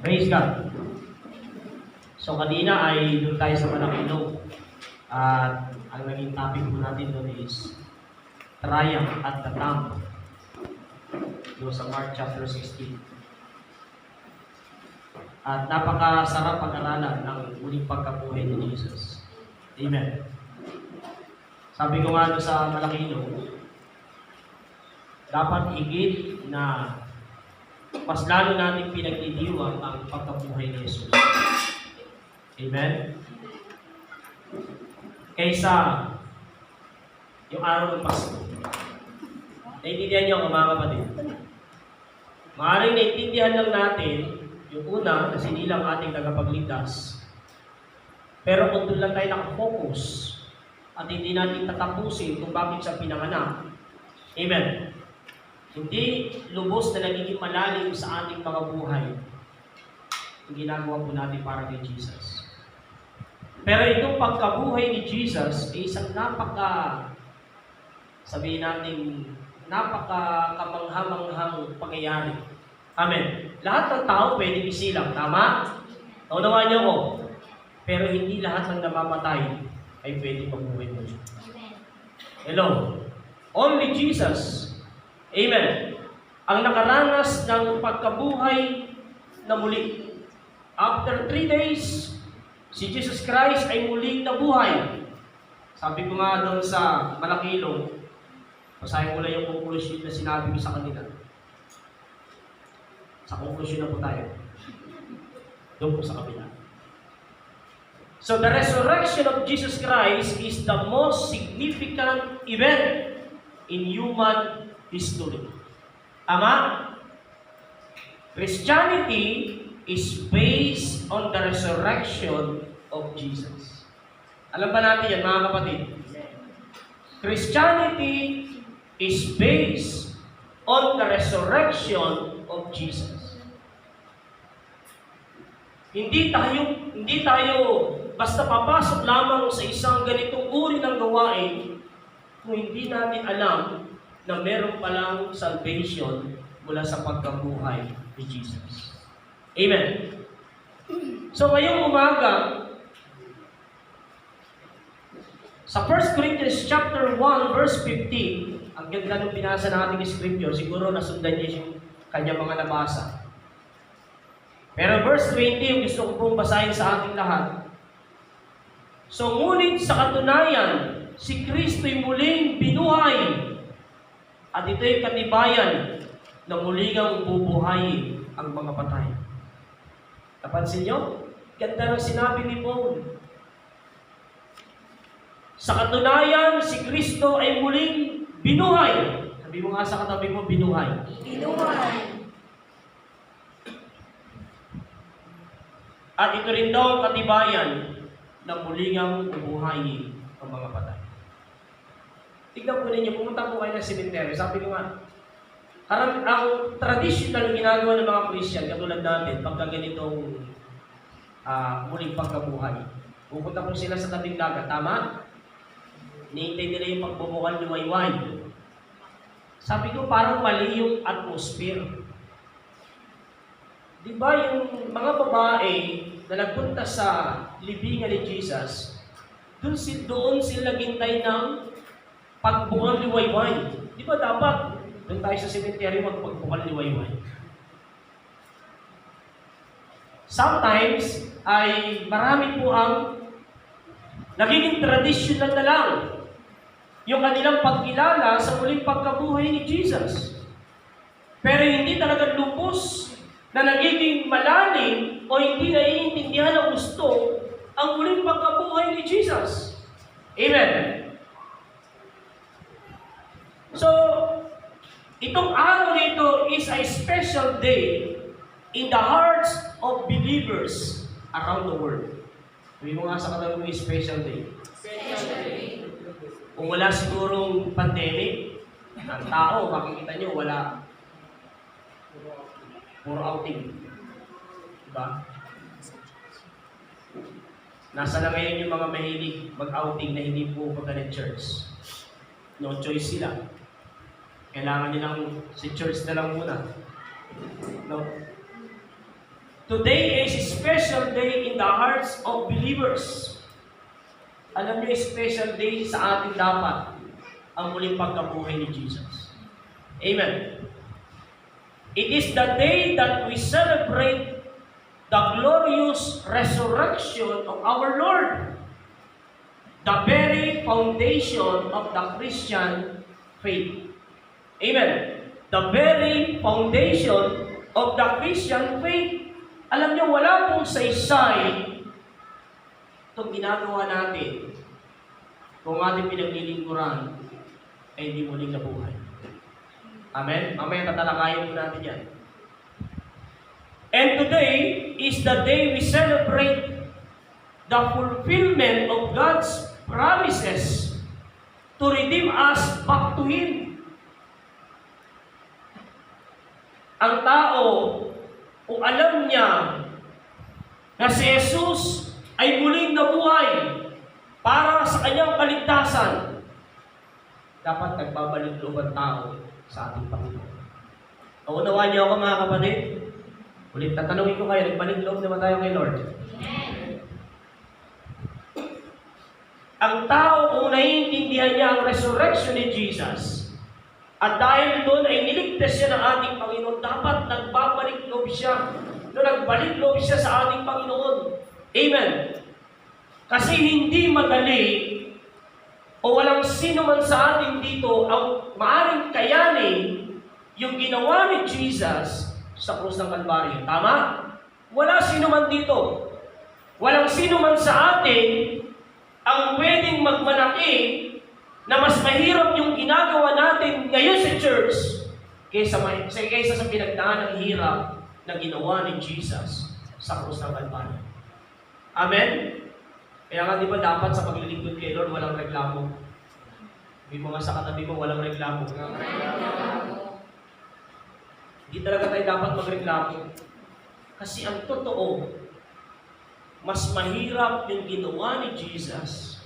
Praise God. So kanina ay doon tayo sa Malakinog. At ang naging topic po natin doon is Triumph at the Tomb. Doon sa Mark chapter 16. At napakasarap pag-aralan ng muling pagkabuhay ni Jesus. Amen. Sabi ko nga doon sa Malakinog, dapat higit na mas lalo natin pinagdidiwang ang pagkabuhay ni Jesus. Amen? Kaysa yung araw ng Pasko. Naintindihan niyo mga kapatid? Maaaring naintindihan lang natin yung una na sinilang ating tagapagligtas. Pero kung doon lang tayo nakafocus at hindi natin tatapusin kung bakit siya pinanganak. Amen? Hindi lubos na nagiging malalim sa ating mga buhay ang ginagawa po natin para kay Jesus. Pero itong pagkabuhay ni Jesus ay isang sabihin natin, kamangha-manghang pangyayari. Amen. Lahat ng tao pwedeng isilang, tama? Naunawaan niyo ko. Pero hindi lahat ng namamatay ay pwedeng mabuhay mo. Hello? Only Jesus. Amen. Ang nakaranas ng pagkabuhay na muli. After 3 days, si Jesus Christ ay muling nabuhay. Sabi ko nga doon sa Malakilong, basahin ko lang yung conclusion na sinabi ko sa kanila. Sa conclusion na po tayo. Doon po sa kabila. So the resurrection of Jesus Christ is the most significant event in human history. Tama? Christianity is based on the resurrection of Jesus. Alam ba natin yan, mga kapatid? Christianity is based on the resurrection of Jesus. Hindi tayo basta papasok lamang sa isang ganitong uri ng gawain kung hindi natin alam na meron palang salvation mula sa pagkabuhay ni Jesus. Amen. So ngayong umaga, sa 1 Corinthians chapter 1 verse 15, ang ganda ng binasa natin ng scripture, siguro nasundan niyo yung kanyang mga nabasa. Pero verse 20, yung gusto ko pong basahin sa ating lahat. So ngunit sa katunayan, si Kristo'y muling binuhay. At ito'y katibayan na muling ang bubuhayin ang mga patay. Napansin nyo? Ganda ng sinabi ni Paul. Sa katunayan, si Kristo ay muling binuhay. Sabi mo nga sa katabi mo, binuhay. Binuhay. At ito rin daw ang katibayan na muling ang bubuhayin ang mga patay. Tignan po ninyo, pumunta po kayo ng cemetery. Sabi ko nga, ang traditional ginagawa ng mga Christian, katulad natin, pagka ganitong muling pagkabuhay. Pupunta po sila sa tabing dagat, tama? Niintay nila yung pagbubukal ni Wayway. Sabi ko, parang mali yung atmosphere. Di ba yung mga babae na nagpunta sa libingan ni Jesus, doon sila naghintay ng pagbukal ni Wayway. Di ba dapat doon tayo sa cemetery magpagbukal ni Wayway? Sometimes ay marami po ang nagiging traditional na lang yung kanilang pagkilala sa muling pagkabuhay ni Jesus. Pero hindi talaga lubos na nagiging malalim o hindi naiintindihan ng gusto ang muling pagkabuhay ni Jesus. Amen. So, itong araw nito is a special day in the hearts of believers around the world. Sabi mo nga sa katabi mo, special day. Special day. Kung wala sigurong pandemic, ang tao, makikita nyo, wala. Puro outing. Diba? Nasa na ngayon yung mga mahilig mag-outing na hindi po punta ng church. No choice sila. Kailangan nilang si church na lang muna. No? Today is a special day in the hearts of believers. Alam niyo, special day sa atin dapat ang muling pagkabuhay ni Jesus. Amen. It is the day that we celebrate the glorious resurrection of our Lord, the very foundation of the Christian faith. Amen. The very foundation of the Christian faith. Alam niyo, wala pong saysay itong ginagawa natin kung ating pinaglilingkuran ay hindi muling nabuhay. Amen? Mamaya tatalakayin po natin yan. And today is the day we celebrate the fulfillment of God's promises to redeem us back to Him. Ang tao, kung alam niya na si Jesus ay muling nabuhay para sa kanyang kaligtasan, dapat nagbabalik loob ang tao sa ating Panginoon. Naunawaan niyo ako, mga kapatid? Ulit tatanungin ko kayo, nagbalik loob naman tayo kay Lord. Ang tao, kung naiintindihan niya ang resurrection ni Jesus, at dahil doon ay niligtas siya ng ating Panginoon, dapat nagbabalik loob siya. Nagbalik loob siya sa ating Panginoon. Amen. Kasi hindi madali o walang sino man sa atin dito ang maaaring kayanin yung ginawa ni Jesus sa krus ng Kalbaryo. Tama? Wala sino man dito. Walang sino man sa atin ang pwedeng magmalaki na mas mahirap yung ginagawa natin ngayon sa church kaysa sa pinagdaan ng hirap na ginawa ni Jesus sa krus ng Kalbaryo. Amen? Kaya nga di ba dapat sa paglilingkod kay Lord walang reklamo? Hindi mo nga sa katabi mo walang reklamo. Hindi talaga tayo dapat magreklamo. Kasi ang totoo, mas mahirap yung ginawa ni Jesus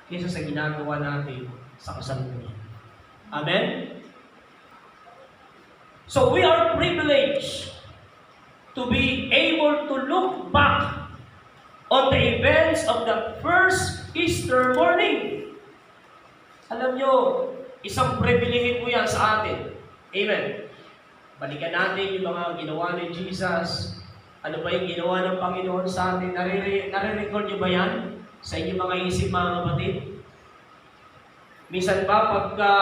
kaysa sa ginagawa natin sa kasalukuyan. Amen? So we are privileged to be able to look back on the events of the first Easter morning. Alam nyo, isang pribilehe po yan sa atin. Amen. Balikan natin yung mga ginawa ni Jesus. Ano ba yung ginawa ng Panginoon sa atin? Nare-record nyo ba yan sa inyong mga isip, mga kapatid? Minsan ba pagka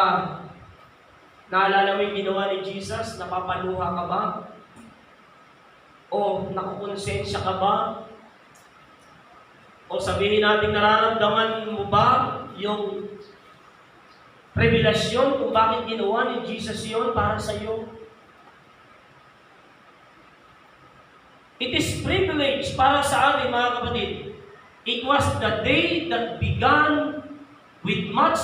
naalala mo yung ginawa ni Jesus, napapaluha ka ba? O nakukonsensya ka ba? O sabihin natin nararamdaman mo ba yung revelasyon kung bakit ginawa ni Jesus yon para sa iyo? It is privilege para sa atin, mga kapatid. It was the day that began with much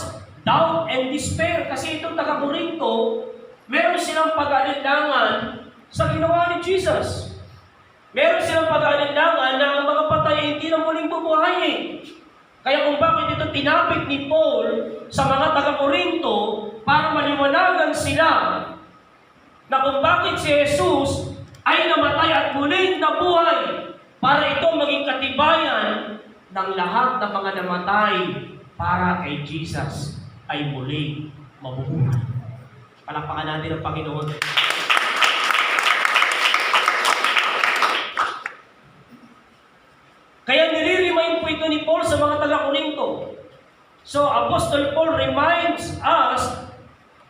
doubt and despair. Kasi itong taga-Corinto, meron silang pag-aalinlangan sa ginawa ni Jesus. Meron silang pag-aalinlangan na ang mga patay ay hindi na muling bubuhayin. Kaya kung bakit ito tinapik ni Paul sa mga taga-Corinto para maliwanagan sila na kung bakit si Jesus ay namatay at muling nabuhay para ito maging katibayan ng lahat ng mga namatay para kay Jesus ay muling mabubuhay. Palakpakan natin ang Panginoon. Kaya nire-remind po ito ni Paul sa mga taga-Corinto. So, Apostle Paul reminds us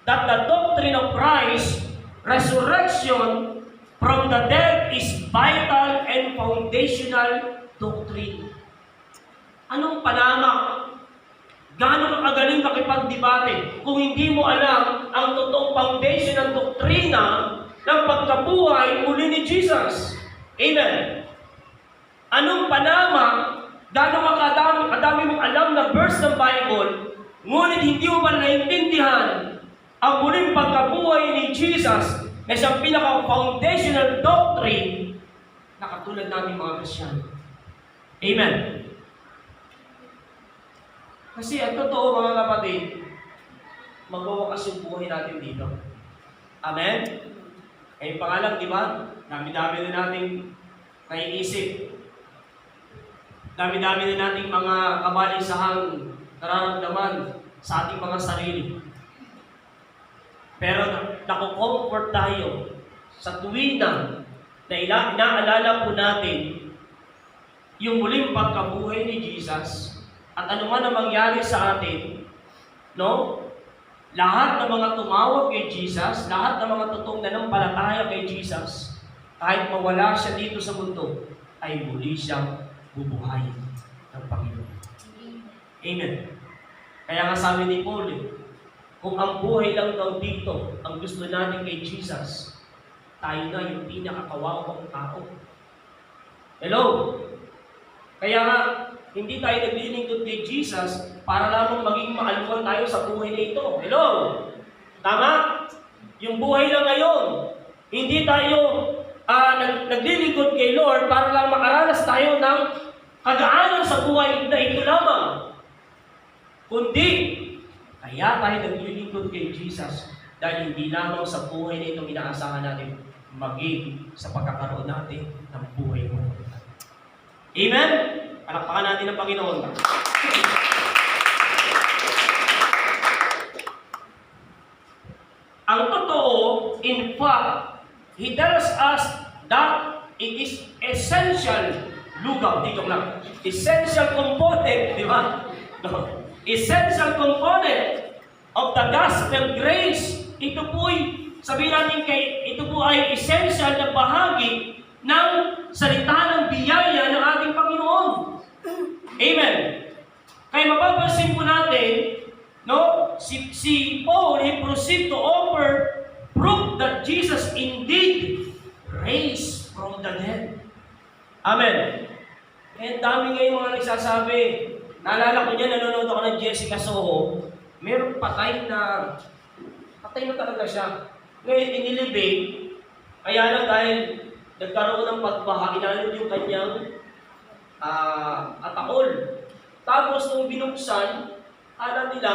that the doctrine of Christ, resurrection from the dead is vital and foundational doctrine. Anong panamak? Gaano ka kagaling makipagdebate kung hindi mo alam ang totoong foundation ng doktrina ng pagkabuhay muli ni Jesus? Amen. Anong panamak? Gaano kadami mong alam na verse ng Bible, ngunit hindi mo ba naiintindihan ang muling pagkabuhay ni Jesus na siyang pinaka-foundational doctrine na katulad namin mga Kristyano. Amen. Kasi ang totoo, mga kapatid, magwawakas yung buhay natin dito. Amen? Kayong pangalan, di ba? Dami-dami na nating naiisip. Dami-dami na nating mga kabalisahang nararamdaman sa ating mga sarili. Pero nakukomfort tayo sa tuwina na inaalala po natin yung muling pagkabuhay ni Jesus at ano man ang mangyari sa atin, no? Lahat ng mga tumawag kay Jesus, lahat ng mga totoong nanampalataya kay Jesus, kahit mawala siya dito sa mundo, ay muli siyang bubuhayin ng Panginoon. Amen. Kaya nga sabi ni Paul, kung ang buhay lang daw dito, ang gusto natin kay Jesus, tayo na yung pinakakawawang tao. Hello? Kaya nga, hindi tayo naglilingkod kay Jesus para lamang maging maaluan tayo sa buhay na ito. Hello? Tama? Yung buhay lang ngayon. Hindi tayo naglilingkod kay Lord para lang makaranas tayo ng kagaanan sa buhay na ito lamang. Kundi, kaya tayo naglilingkod kay Jesus dahil hindi lamang sa buhay na ito inaasahan natin, maging sa pagkakaroon natin ng buhay mo. Amen? Palakpakan natin ang Panginoon. Ang totoo, in fact, He tells us that it is essential, lugaw, dito lang, essential component, di ba? No. Essential component of the gospel grace. Ito po'y, sabihin natin ito po ay essential na bahagi ng salita ng biyaya ng ating Panginoon. Amen. Kaya mapapansin po natin, no, si Paul, he proceed to offer proof that Jesus indeed raised from the dead. Amen. Kaya dami ngayon mga nagsasabi, naalala ko niya, nanonood ako ng Jessica Soho, mayroong patay na talaga siya. Ngayon, inilibing, kaya lang dahil nagkaroon ng pagbaha, inalod yung kanyang ataol. Tapos, nung binuksan, alam nila,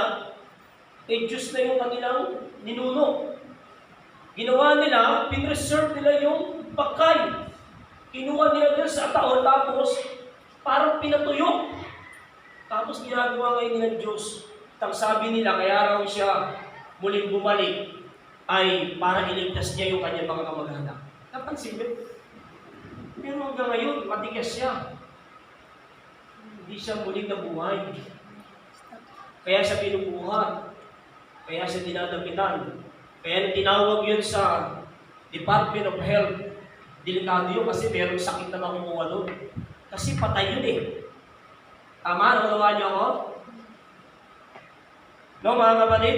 Diyos na yung kanilang ninuno. Ginawa nila, pinreserve nila yung bakay. Kinuha nila nila sa ataol, tapos parang pinatuyo. Tapos ginagawa ngayon ng Diyos. Sabi nila, kaya raw siya muling bumalik ay para iligtas niya yung kanyang mga kamag-anak. Napansin niyo? Pero hanggang ngayon, matigas siya. Hindi siya muling nabuhay. Kaya siya pinubuhat. Kaya siya dinadapitan. Kaya tinawag yun sa Department of Health. Delikado yun kasi merong sakit na makukuha doon. Kasi patay yun eh. Tama? Nakunawa niyo ako? No, mga kapatid?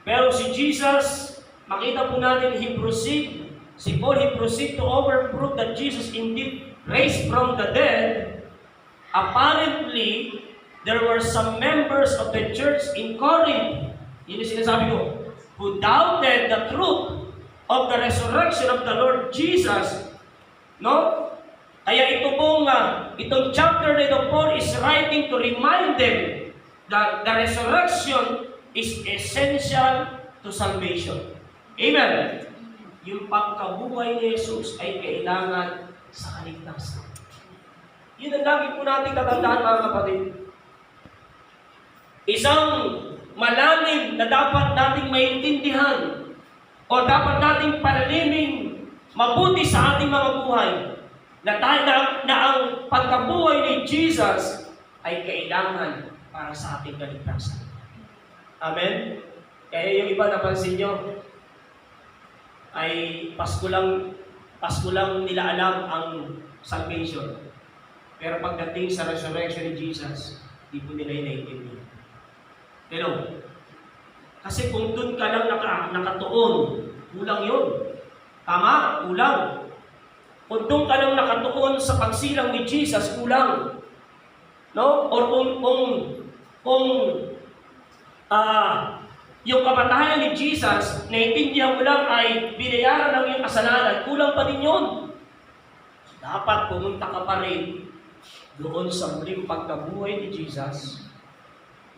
Pero si Jesus, makita po natin, si Paul, he proceed to overprove that Jesus indeed raised from the dead. Apparently, there were some members of the church in Corinth, yun yung sinasabi ko, who doubted the truth of the resurrection of the Lord Jesus. No? Kaya itong chapter na ito, Paul is writing to remind them that the resurrection is essential to salvation. Amen? Yung pagkabuhay ni Jesus ay kailangan sa kaligtasan. Yun ang lagi po natin tatandaan, mga kapatid. Isang malalim na dapat nating maintindihan o dapat nating palalimin mabuti sa ating mga buhay na ang pagkabuhay ni Jesus ay kailangan para sa ating kaligtasan. Amen? Kaya yung iba, napansin nyo, ay Pasko lang nila alam ang salvation. Pero pagdating sa resurrection ni Jesus, di po nila inaiintindihan. Hello? Kasi kung doon ka lang nakatuon, kulang yun. Tama? Kulang. Kung doon ka lang nakatuon sa pagsilang ni Jesus, kulang. No? Or kung yung kamatayan ni Jesus, naintindihan mo lang ay binayaran lang yung kasalanan, kulang pa din yun. Dapat pumunta ka pa rin doon sa muling pagkabuhay ni Jesus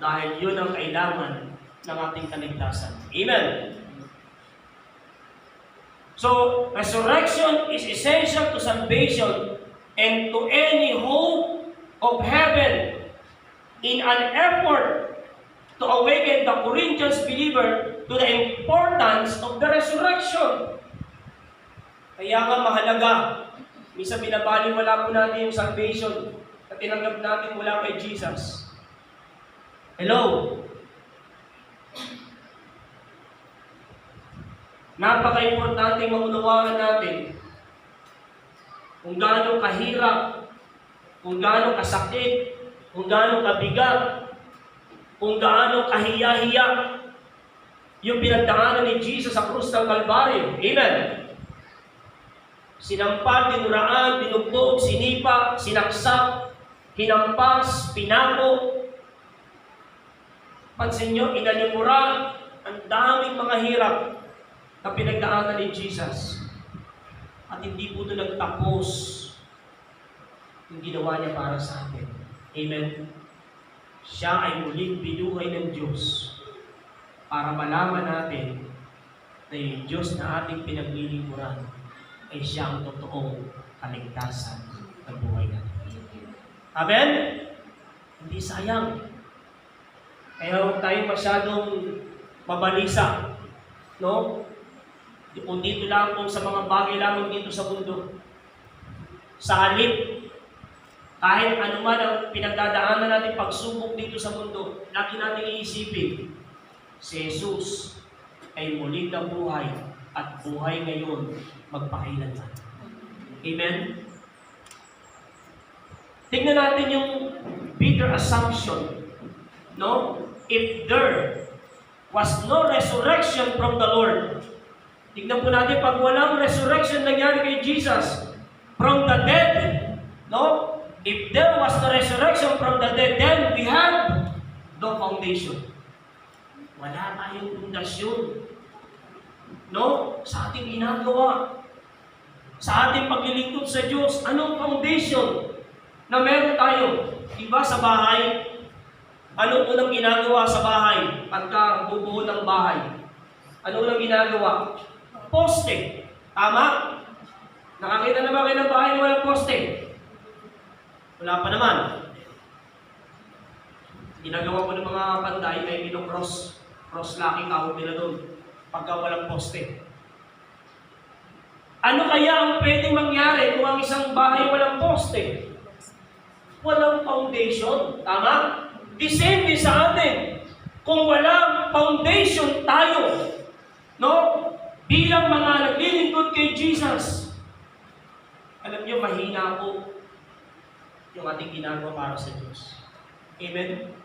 dahil yun ang kailangan ng ating kaligtasan. Amen? So, resurrection is essential to salvation and to any hope of heaven in an effort to awaken the Corinthians believer to the importance of the resurrection. Kaya nga mahalaga, minsan binabaliwala po natin yung salvation na tinanggap natin mula kay Jesus. Hello? Napaka-importante maunawaan natin kung gaano kahirap, kung gaano kasakit, kung gaano kabigat, kung gaano kahiya-hiya yung pinagdaanan ni Jesus sa krus ng Kalbaryo. Amen? Sinampal, dinuraan, binugbog, sinipa, sinaksak, hinampas, pinako. Pansin nyo, inanimura, ang daming mga hirap na pinagdaanan ni Jesus. At hindi po ito nagtapos yung ginawa niya para sa atin. Amen? Siya ay muling binuhay ng Diyos para malaman natin na yung Diyos na ating pinaglilingkuran ay siya ang totoong kaligtasan ng buhay natin. Amen? Hindi sayang. Kaya huwag tayong masyadong mabalisa. No? Kung dito lang kung sa mga bagay lamang dito sa mundo. Sa halip, kahit anuman ang pinagdadaanan natin pagsubok dito sa mundo, lagi natin iisipin, si Jesus ay muling na buhay at buhay ngayon magpakailanman. Amen? Tingnan natin yung bigger assumption. No? If there was no resurrection from the Lord, tignan po natin, pag walang resurrection nangyari kay Jesus from the dead, no? If there was no resurrection from the dead, then we have no foundation. Wala tayong pundasyon. No? Sa ating ginagawa, sa ating paglilingkod sa Diyos, anong foundation na meron tayo? Diba sa bahay? Anong unang ginagawa sa bahay pagka bubuo ng bahay? Ano unang ginagawa? Poste. Tama? Nakakita na ba kayo ng bahay na walang poste? Wala pa naman. Ginagawa ko ng mga panday ay cross locking tawag nila doon pagka walang poste. Ano kaya ang pwedeng mangyari kung ang isang bahay walang poste? Walang foundation. Tama? The same din sa atin. Kung walang foundation tayo, no? Bilang mga naglilingkod kay Jesus, alam niyo, mahina po yung ating ginagawa para sa Diyos. Amen?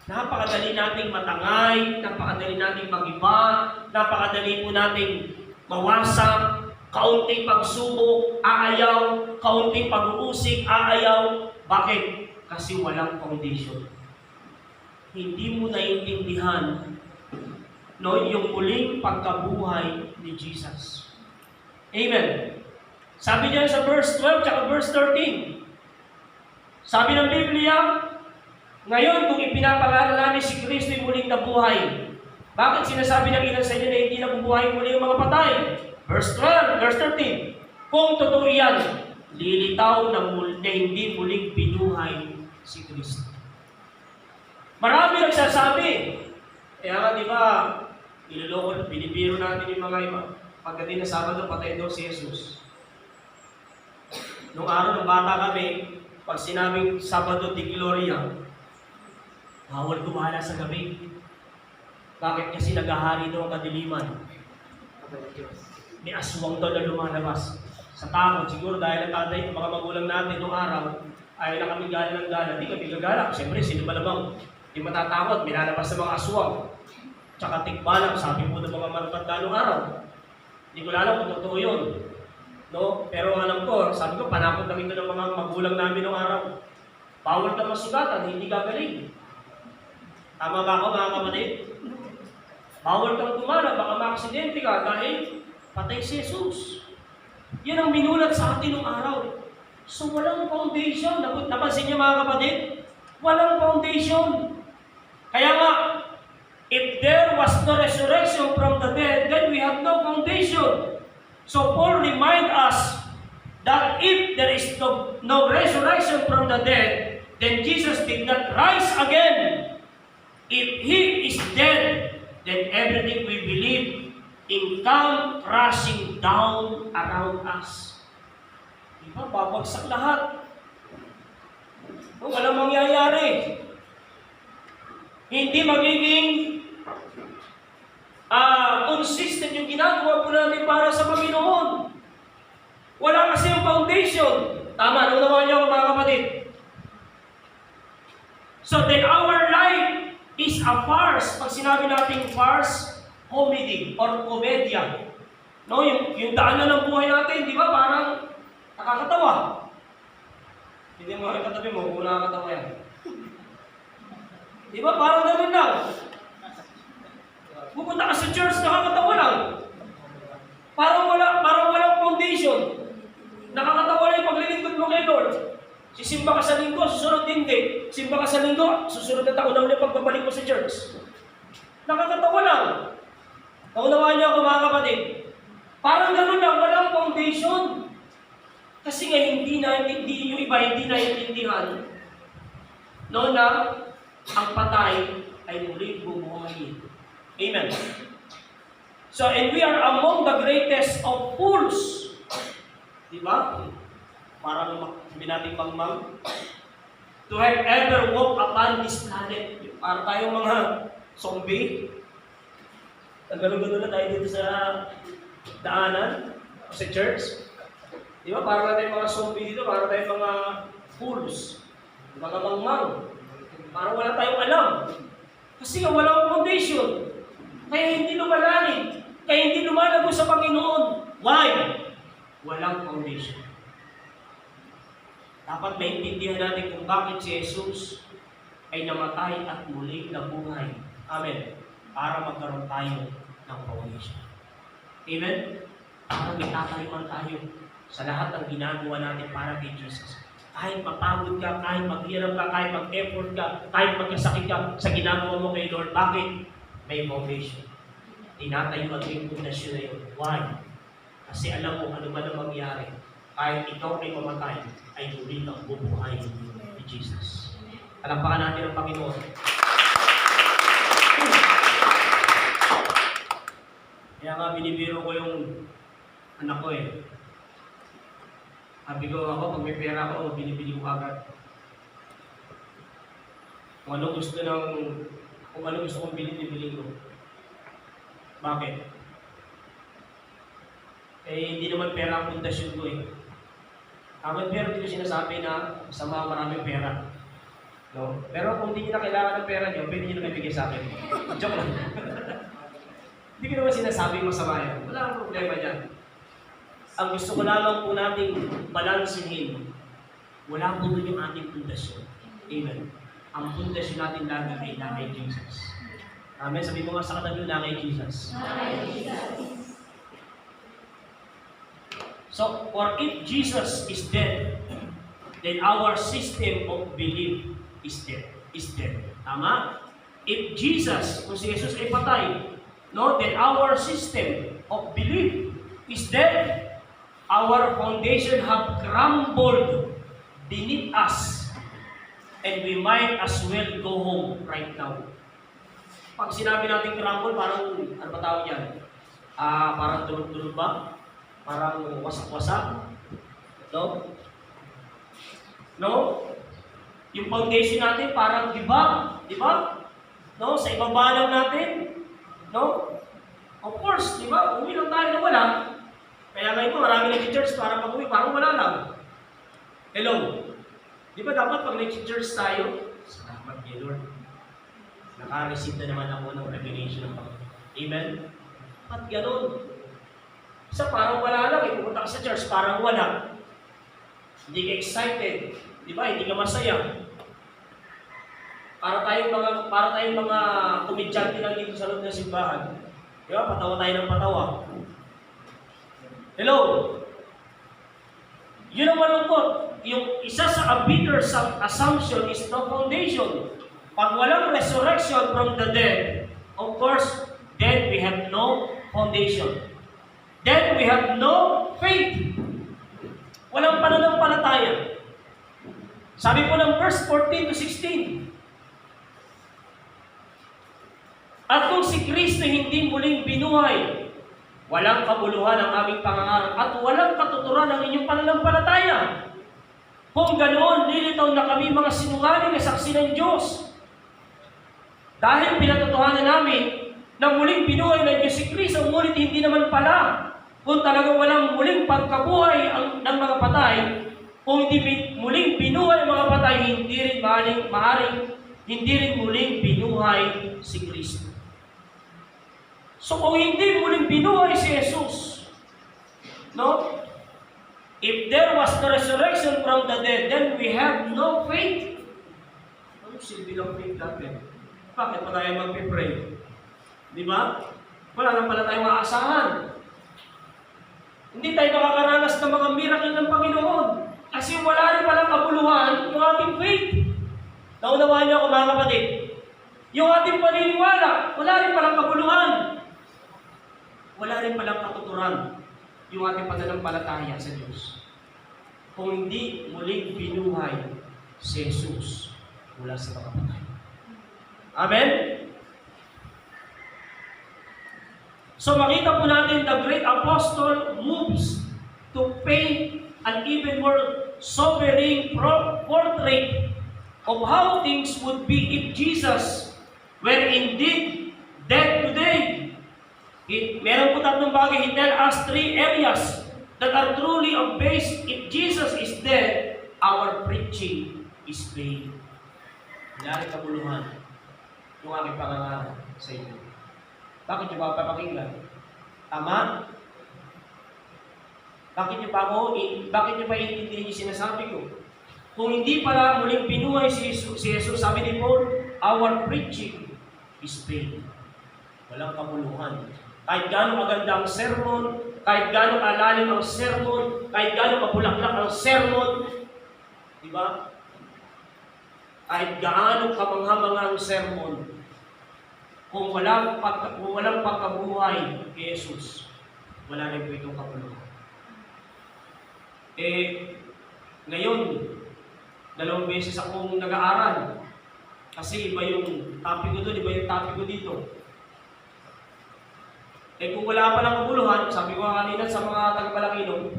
Napakadali nating matangay, napakadali nating mag-iba, napakadali po nating mawasak, kaunting pagsubok, aayaw, kaunting pag-uusik, aayaw. Bakit? Kasi walang foundation. Hindi mo naiintindihan yung muling pagkabuhay ni Jesus. Amen? Sabi niya sa verse 12 at verse 13, sabi ng Biblia, ngayon kung ipinapangaral namin si Kristo yung muling nabuhay, bakit sinasabi ng ilan sa inyo na hindi nabubuhay muli yung mga patay? Verse 12, verse 13, kung totoo yan, lilitaw na hindi muling binuhay si Kristo. Marami nagsasabi. Kaya nga, di ba, iloloko, binibiro natin yung mga iba. Pagdating na Sabado, patay daw si Jesus. Nung araw ng bata kami, pag sinabing Sabado di Gloria, bawal gumala sa gabi. Bakit? Kasi naghahari daw ang kadiliman. May aswang daw na lumalabas. Sa takot, siguro dahil natatay mga magulang natin nung araw, ayaw na kami gala ng gala. Di kami gagala. Siyempre, sino ba namang di matatakot, minalabas sa mga aswang. Tsaka tikbalang, sabi po ng mga matatanda nung araw. Hindi ko alam kung totoo yun. No? Pero alam ko, sabi ko, panakot lang ito ng mga magulang namin nung araw. Bawal kang masugatan, hindi gagaling. Tama ba ako, mga kapatid? Bawal kang tumala, baka makaksidente ka dahil patay si Jesus. Yan ang minulat sa atin nung araw. So walang foundation. Napansin niyo mga kapatid? Walang foundation. Kaya nga, if there was no resurrection from the dead, then we have no foundation. So Paul remind us that if there is no resurrection from the dead, then Jesus did not rise again. If He is dead, then everything we believe in come crashing down around us. Diba? Babagsak lahat. Walang mangyayari. Hindi magiging consistent yung ginagawa po natin para sa Panginoon. Wala kasi yung foundation. Tama, naunawa niyo mga kapatid. So then our life is a farce. Pag sinabi natin farce, comedy or komedya. No, yung daanan ng buhay natin, di ba? Parang nakakatawa. Hindi mo katabi mo kung nakakatawa yan. Di ba? Parang ganun lang. Pupunta ka sa church, nakakatawa lang. Parang walang foundation. Nakakatawa lang yung paglilingkod mo kay Lord. Sisimba ka sa linggo, susunod hindi. Simba ka sa linggo, susunod na taon na ulit pagbabalik mo sa church. Nakakatawa lang. Naunawaan niyo ako mga kapatid. Parang gano'n lang, walang foundation. Kasi nga hindi yung iba hindi naiintindihan. No na ang patay ay muli bumuhay. Amen. So, and we are among the greatest of fools. Diba? Parang sabi natin mangmang. To have ever walked upon this planet. Para tayong mga zombie. Nagano-gano na tayo dito sa daanan, sa church. Diba? Para tayong mga zombie dito, para tayong mga fools. Mga mangmang. Parang wala tayong alam. Kasi nga walang foundation. Kaya hindi lumalalim. Kaya hindi lumalago sa Panginoon. Why? Walang foundation. Dapat maintindihan natin kung bakit si Jesus ay namatay at muli nabuhay. Amen. Para magkaroon tayo ng foundation. Amen? Para may tatayuan tayo sa lahat ng ginagawa natin para kay Jesus. Kahit mapagod ka, kahit maghirap ka, kahit mag-effort ka, kahit magkasakit ka sa ginagawa mo kay Lord. Bakit? May foundation. Tinatayo at yung pundasyon na yun. Why? Kasi alam mo ano man ang mangyari. Kahit ikaw ay mamatay, ay muli kang bubuhay ni Jesus. Alampakan natin ang Panginoon. Kaya nga binibiro ko yung anak ko eh. Sabi ko ako, pag may pera ako, binibili ko agad. Kung ano gusto kong bilhin ko. Bakit? Eh, hindi naman pera ang pundasyon ko eh. Pero hindi ko sinasabi na masama maraming pera. No? Pero kung hindi nyo na kailangan ng pera nyo, pwede nyo na bibigay sa akin. Joke lang. Hindi ko naman sinasabi masama yan. Wala akong problema dyan. Ang gusto ko lamang po nating balansihin, wala po doon yung ating pundasyon. Amen. Ang pundasyon natin lagi ay na kay Jesus. Amen. Sabi mo nga sa katabi, na kay Jesus. So, for if Jesus is dead, then our system of belief is dead. Tama? If Jesus, kung si Jesus ay patay, no, then our system of belief is dead. Our foundation have crumbled beneath us, and we might as well go home right now. Pag sinabi natin crumble, parang, ano ba tawag yan? Parang tulog-tulog ba? Parang wasak-wasak? No? No? Yung foundation natin parang dibag, di ba? No? Sa ibaba lang natin. No? Of course, di ba? Uwi lang tayo na wala. Kaya ngayon po, marami nag-church para pag-uwi, parang wala lang. Hello? Di ba dapat pag nag-church tayo, salamat kay Lord. Naka-receive na naman ako ng revelation ng Panginoon. Amen? At gano'n. Isa parang wala lang, pupunta ka sa church, parang wala. Hindi ka excited. Di ba? Hindi ka masaya. Para tayong mga komedyante lang dito sa loob ng simbahan. Di ba? Patawa tayo ng patawa. Hello? Yun ang malungkot. Yung isa sa bitter assumption is no foundation. Pag walang resurrection from the dead, of course, then we have no foundation. then we have no faith. Walang pananampalataya. Sabi po ng verse 14 to 16, at kung si Kristo hindi muling binuhay, walang kabuluhan ang aming pangangarap at walang katuturan ang inyong pananampalataya. Kung ganoon, lilitaw na kami mga sinungaling na saksi ng Diyos. Dahil pinatotohanan namin na muling binuhay ng Diyos si Kristo, ngunit hindi naman pala. Kung talagang walang muling pagkabuhay ng mga patay, kung hindi muling binuhay ang mga patay, hindi rin muling binuhay si Kristo. So kung hindi muling binuhay si Jesus, no? If there was the resurrection from the dead, then we have no faith. Ano silbi ng faith natin? Bakit pa tayo mag-pray? Di ba? Wala na pala tayong aasahan. Hindi tayo makakaranas ng mga miracle ng Panginoon. Kasi wala rin palang kabuluhan yung ating faith. Naunawaan niyo ako mga kapatid. Yung ating paniniwala, wala rin palang kabuluhan. Wala rin palang katuturan yung ating pananampalataya sa Diyos. Kung hindi muling binuhay si Jesus mula sa mga patay. Amen? So makita po natin the great apostle moves to paint an even more sobering portrait of how things would be if Jesus were indeed dead today. Meron po tatlong bagay. He tell us three areas that are truly of base. If Jesus is dead, our preaching is vain. Wala rin kabuluhan yung aking pangangaral sa inyo. Bakit nyo ba papakinggan? Ama? Bakit nyo pa iintindihin yung sinasabi ko? Kung hindi pala muling binuhay si Jesus, sabi ni Paul, our preaching is vain. Walang kabuluhan. Kahit gano'ng maganda ang sermon, kahit gano'ng alalim ang sermon, kahit gano'ng mabulaklak ang sermon, di ba? Kahit gaano kamangha-mangha ang sermon, kung walang pagkabuhay kay Jesus, wala rin po itong kabuluhan. Ngayon, 2 beses akong nag-aaral. Kasi iba yung topic ko doon, iba yung topic ko dito. Kung wala pa ng kabuluhan, sabi ko kanina sa mga taga-Balakino,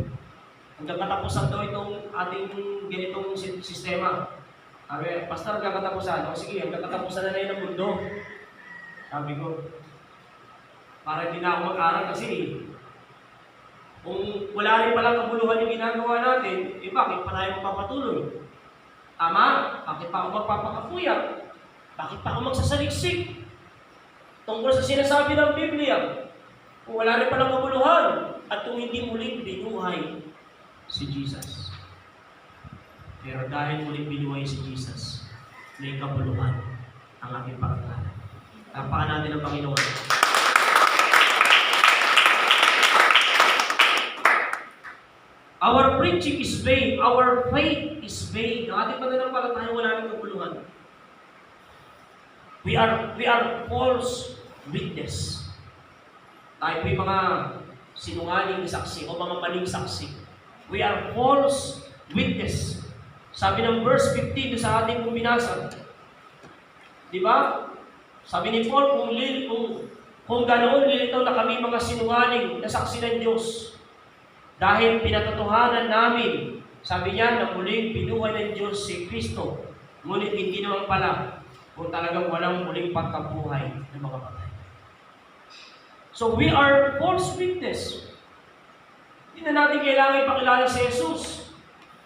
hanggang katapusan daw itong ating ganitong sistema. Sabi, Pastor, hanggang katapusan. O sige, hanggang katapusan na yun ang mundo. Sabi ko, para hindi na ako mag-aral kasi kung wala rin palang kabuluhan yung ginagawa natin, bakit pa tayo magpapatuloy? Tama? Bakit pa ako magpapakapuyak? Bakit pa ako magsasaliksik? Tungkol sa sinasabi ng Biblia, kung wala rin palang kabuluhan at kung hindi muling binuhay si Jesus. Pero dahil muling binuhay si Jesus, may kabuluhan ang ating pangalan. Tapakan natin ang Panginoon. Our preaching is vain. Our faith is vain. Ang ating pananampalataya wala rin kabuluhan. We are false witness. Tayo po yung mga sinungaling saksi o mga maling saksi. We are false witness. Sabi ng verse 15 sa ating binasa. Di ba? Sabi ni Paul, kung ganoon, lilitaw na kami mga sinungaling na saksi ng Diyos. Dahil pinatotohanan namin, sabi niya, na muling binuhay ng Diyos si Kristo. Ngunit hindi naman pala kung talagang walang muling pagkabuhay ng mga patay. So we are false witness. Hindi na natin kailangan ipakilala si Jesus.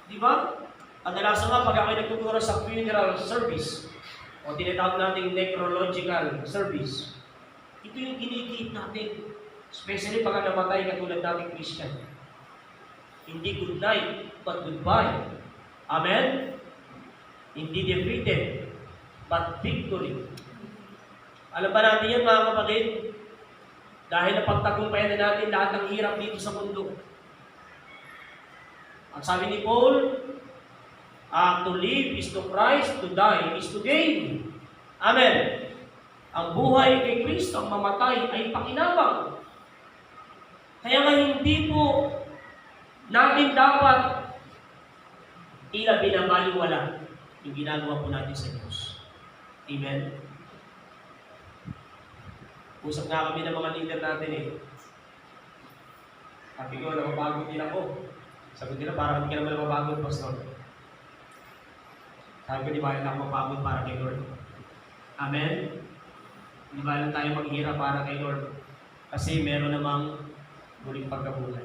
Di ba? Kadalasan nga pag ako'y nagtuturo sa funeral service o tinatawag natin necrological service, ito yung ginigiit natin. Especially pag namatay katulad natin Christian. Hindi good night, but goodbye. Amen? Hindi defeated, but victory. Alam ba natin yan mga kapatid? Dahil napagtagumpayan na natin lahat ng hirap dito sa mundo. Ang sabi ni Paul, to live is to Christ, to die is to gain. Amen. Ang buhay kay Kristo, ang mamatay ay pakinabang. Kaya nga hindi po natin dapat tila binabaliwala yung ginagawa po natin sa Diyos. Amen? Usap nga kami ng mga leader natin eh. Sabi ko, napapagod din ako. Sabi nila, parang hindi ka naman napapagod, Pastor. Sabi ko, di ba lang ako mapagod para kay Lord? Amen? Di ba lang tayo maghirap para kay Lord? Kasi meron namang muling pagkabuhay.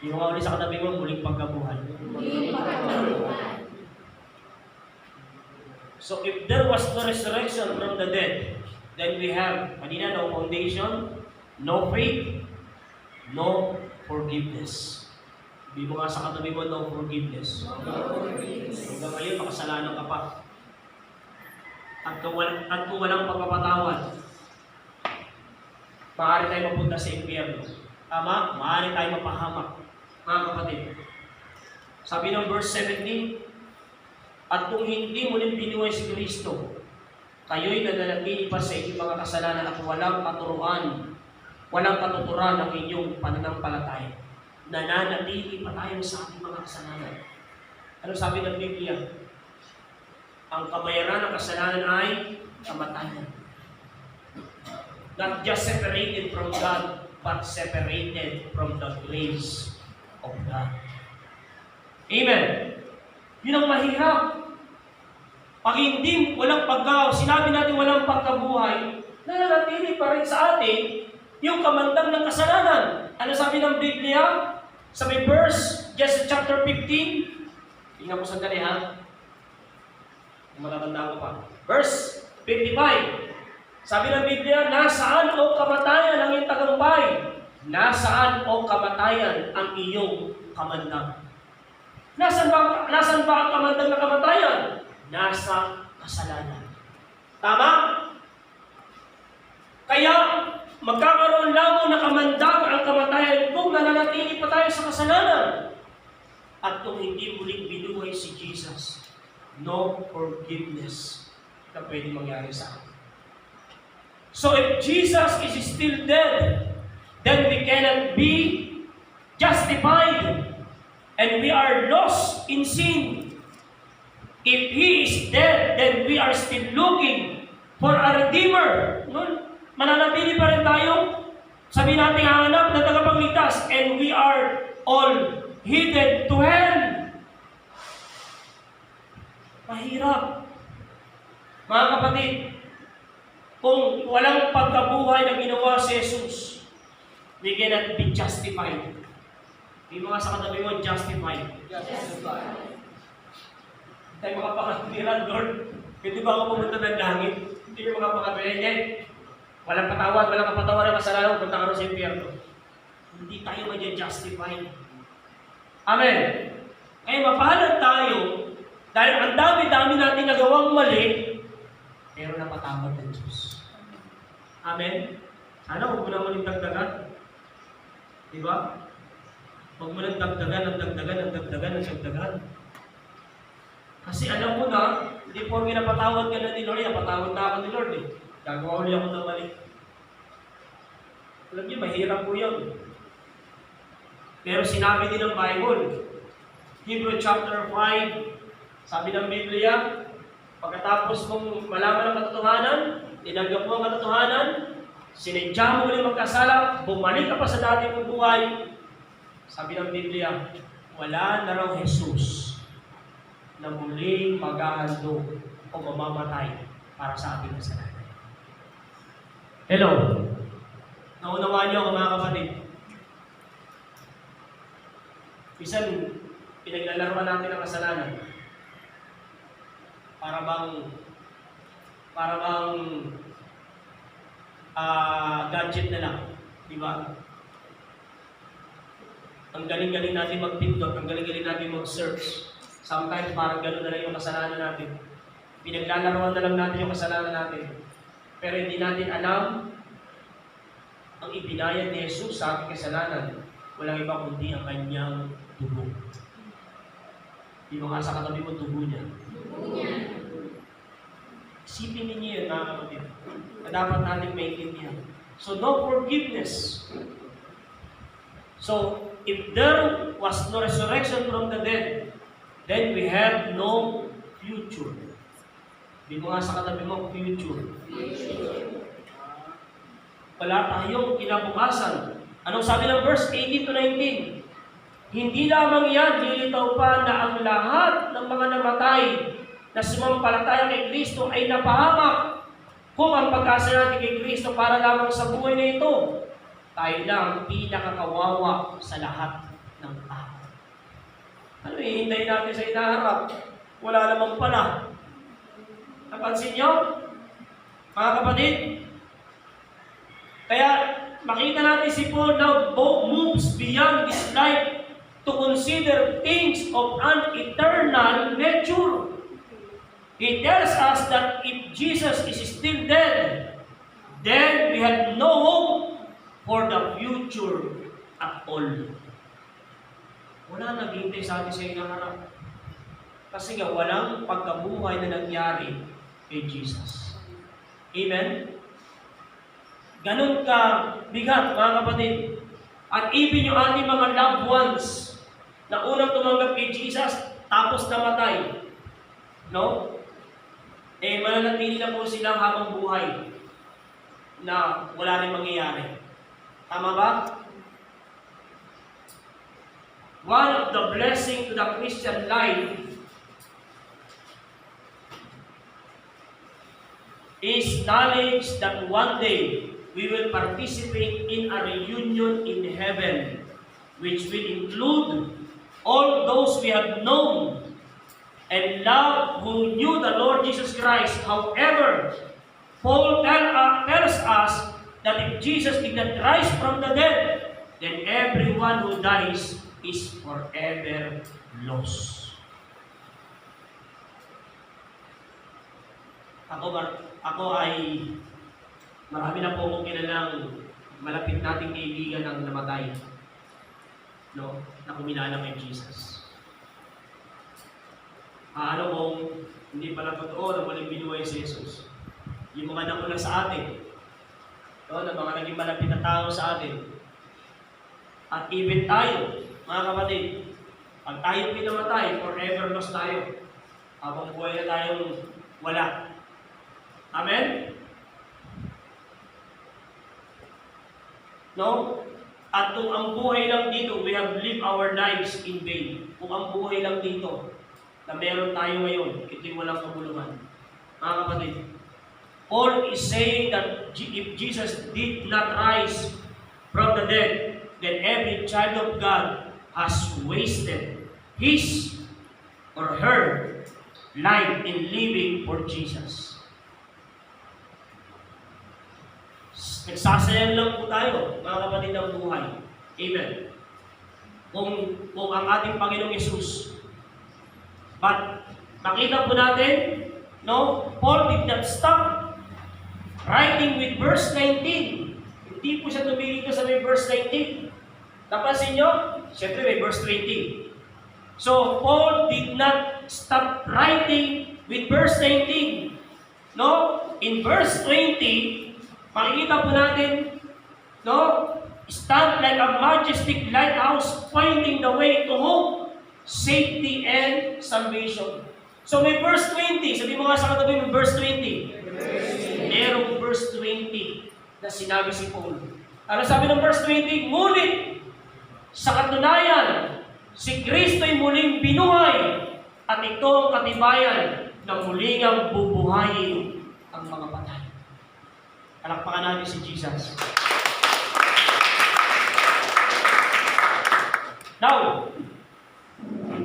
Yung mga uli sa katabi mo, muling pagkabuhay. Muling pagkabuhay. So if there was no resurrection from the dead, then we have, kanina, no foundation, no faith, no forgiveness. Sabi mo nga sa katabi mo, no forgiveness. Hanggang ngayon, makasalanan ka pa. At kung walang pagpapatawad, maaari tayo mapunta sa impyerno. Tama? Maaari tayo mapahamak. Mga kapatid. Sabi ng verse 17, at kung hindi mo rin binuhay si Kristo, kayo'y nananatili pa sa inyong mga kasalanan at walang katuturan ng inyong pananampalataya. Nananatili pa tayo sa ating mga kasalanan. Ano sabi ng Biblia? Ang kabayaran ng kasalanan ay kamatayan. Not just separated from God, but separated from the grace of God. Amen. Yun ang mahirap. Pag hindi walang sinabi natin walang pagkabuhay, nananatili pa rin sa atin yung kamandang ng kasalanan. Ano sabi ng Biblia? Sa may verse, just chapter 15. Tingnan mo sandali ha. Matatandaan ko pa. Verse 55. Sabi ng Biblia, nasaan o kamatayan ang iyong tagumpay? Nasaan o kamatayan ang iyong kamandang? Nasaan ba ang kamandang na kamatayan? Nasa kasalanan. Tama? Kaya, magkakaroon lamang na kamandang ang kamatayan kung nananatili pa tayo sa kasalanan. At kung hindi muling binuhay si Jesus, no forgiveness na pwede mangyari sa akin. So if Jesus is still dead, then we cannot be justified and we are lost in sin. If He is dead, then we are still looking for a Redeemer. Mananatili pa rin tayo, sabi natin hahanap na tagapagligtas, and we are all headed to hell. Mahirap. Mga kapatid, kung walang pagkabuhay na ginawa si Jesus, we cannot be justified. Hindi mga sa katabi mo, justified. Tayo makapakatiran, Lord. Hindi ba ako pumunta ng langit? Hindi ko makapakatiran. Walang patawad, walang kapatawad ng kasalanan, punta ka rin sa impyerno. Hindi tayo ma-justify. Amen. Kaya mapalad tayo, dahil ang dami-dami natin nagawang mali, pero napatawad ng Diyos. Amen. Sana huwag mo na muling dagdagan. Diba? Huwag mo lang dagdagan. Kasi alam mo na, hindi po napatawad ka na ni Lord, napatawad na ako ni Lord eh. Gagawa ulit ako ng mali. Alam niyo, mahirap po yun. Pero sinabi din ng Bible, Hebrew chapter 5, sabi ng Biblia, pagkatapos mong malaman ang katotohanan, tinanggap mo ang katotohanan, sinadya mo ulit magkasala, bumalik ka pa sa dati mong buhay, sabi ng Biblia, wala na raw Jesus na muling maghahandog o mamamatay para sa ating kasalanan. Hello? Naunawaan niyo ako mga kapatid. Minsan, pinaglalaruan natin ang kasalanan. Para bang gadget na lang. Di ba? Ang galing-galing natin mag-pindot, ang galing-galing natin mag-search. Sometimes parang gano'n na lang yung kasalanan natin. Pinaglalaruan na lang natin yung kasalanan natin. Pero hindi natin alam ang ibinayad ni Jesus sa ating kasalanan. Walang iba kundi ang kanyang dugo. Di ba nga sa katabi mo, dugo niya? Dugo niya. Isipin ninyo yun, mga kapatid, na dapat natin maintindihan. So, no forgiveness. So, if there was no resurrection from the dead, then we have no future. Di mo nga sa katabi mo, future. Wala tayong kinabukasan. Anong sabi ng verse 18 to 19? Hindi lamang yan, nilitaw pa na ang lahat ng mga namatay na sumampalataya kay Kristo ay napahamak. Kung ang pag-asa natin kay Kristo para lamang sa buhay na ito, tayo lang pinakakawawa sa lahat ng tao. Ano hihintayin natin sa inaharap? Wala namang pala. Napansin nyo? Mga kapatid? Kaya makita natin si Paul now moves beyond this life to consider things of an eternal nature. He tells us that if Jesus is still dead, then we have no hope for the future at all. Wala naghihintay sa atin sa inaharap. Kasi nga, walang pagkabuhay na nangyari kay Jesus. Amen? Ganun ka bigat, mga kapatid. At even yung ating mga loved ones na unang tumanggap kay Jesus, tapos namatay. No? Mananatili na po silang habang buhay na wala rin mangyayari. Tama ba? One of the blessings to the Christian life is knowledge that one day we will participate in a reunion in heaven, which will include all those we have known and loved who knew the Lord Jesus Christ. However, Paul tells us that if Jesus did not rise from the dead, then everyone who dies is forever lost. Ako ay marami na po akong kilalang malapit nating kaibigan ang namatay, no, na kumilala kay Jesus. Ano kung hindi pala totoo na walang binuhay si Jesus? Yung mga nakuna sa atin, no, na mga naging malapit na tao sa atin. At even tayo, mga kapatid, pag tayo pinamatay, forever lost tayo. Habang buhay na tayong wala. Amen? No? At kung ang buhay lang dito, we have lived our lives in vain. Kung ang buhay lang dito, na meron tayo ngayon, ito'y walang kabuluhan. Mga kapatid, Paul is saying that if Jesus did not rise from the dead, then every child of God has wasted his or her life in living for Jesus. Nagsasayang lang po tayo, mga kapatid, ng buhay. Amen. Kung ang ating Panginoong Yesus. But, makita po natin, no, Paul did not stop writing with verse 19. Hindi po siya tumigil sa may verse 19. Napansin nyo? Siyempre may verse 20. So, Paul did not stop writing with verse 19. No? In verse 20, makikita po natin, no? Stand like a majestic lighthouse pointing the way to hope, safety, and salvation. So may verse 20. Sabi mo nga sa katabi, may verse 20. Merong verse 20 na sinabi si Paul. Ano sabi ng verse 20? Ngunit, sa katunayan, si Kristo'y muling binuhay at ito ang katibayan na muling ang bubuhayin ang mga patay. Palakpakan natin si Jesus. Now,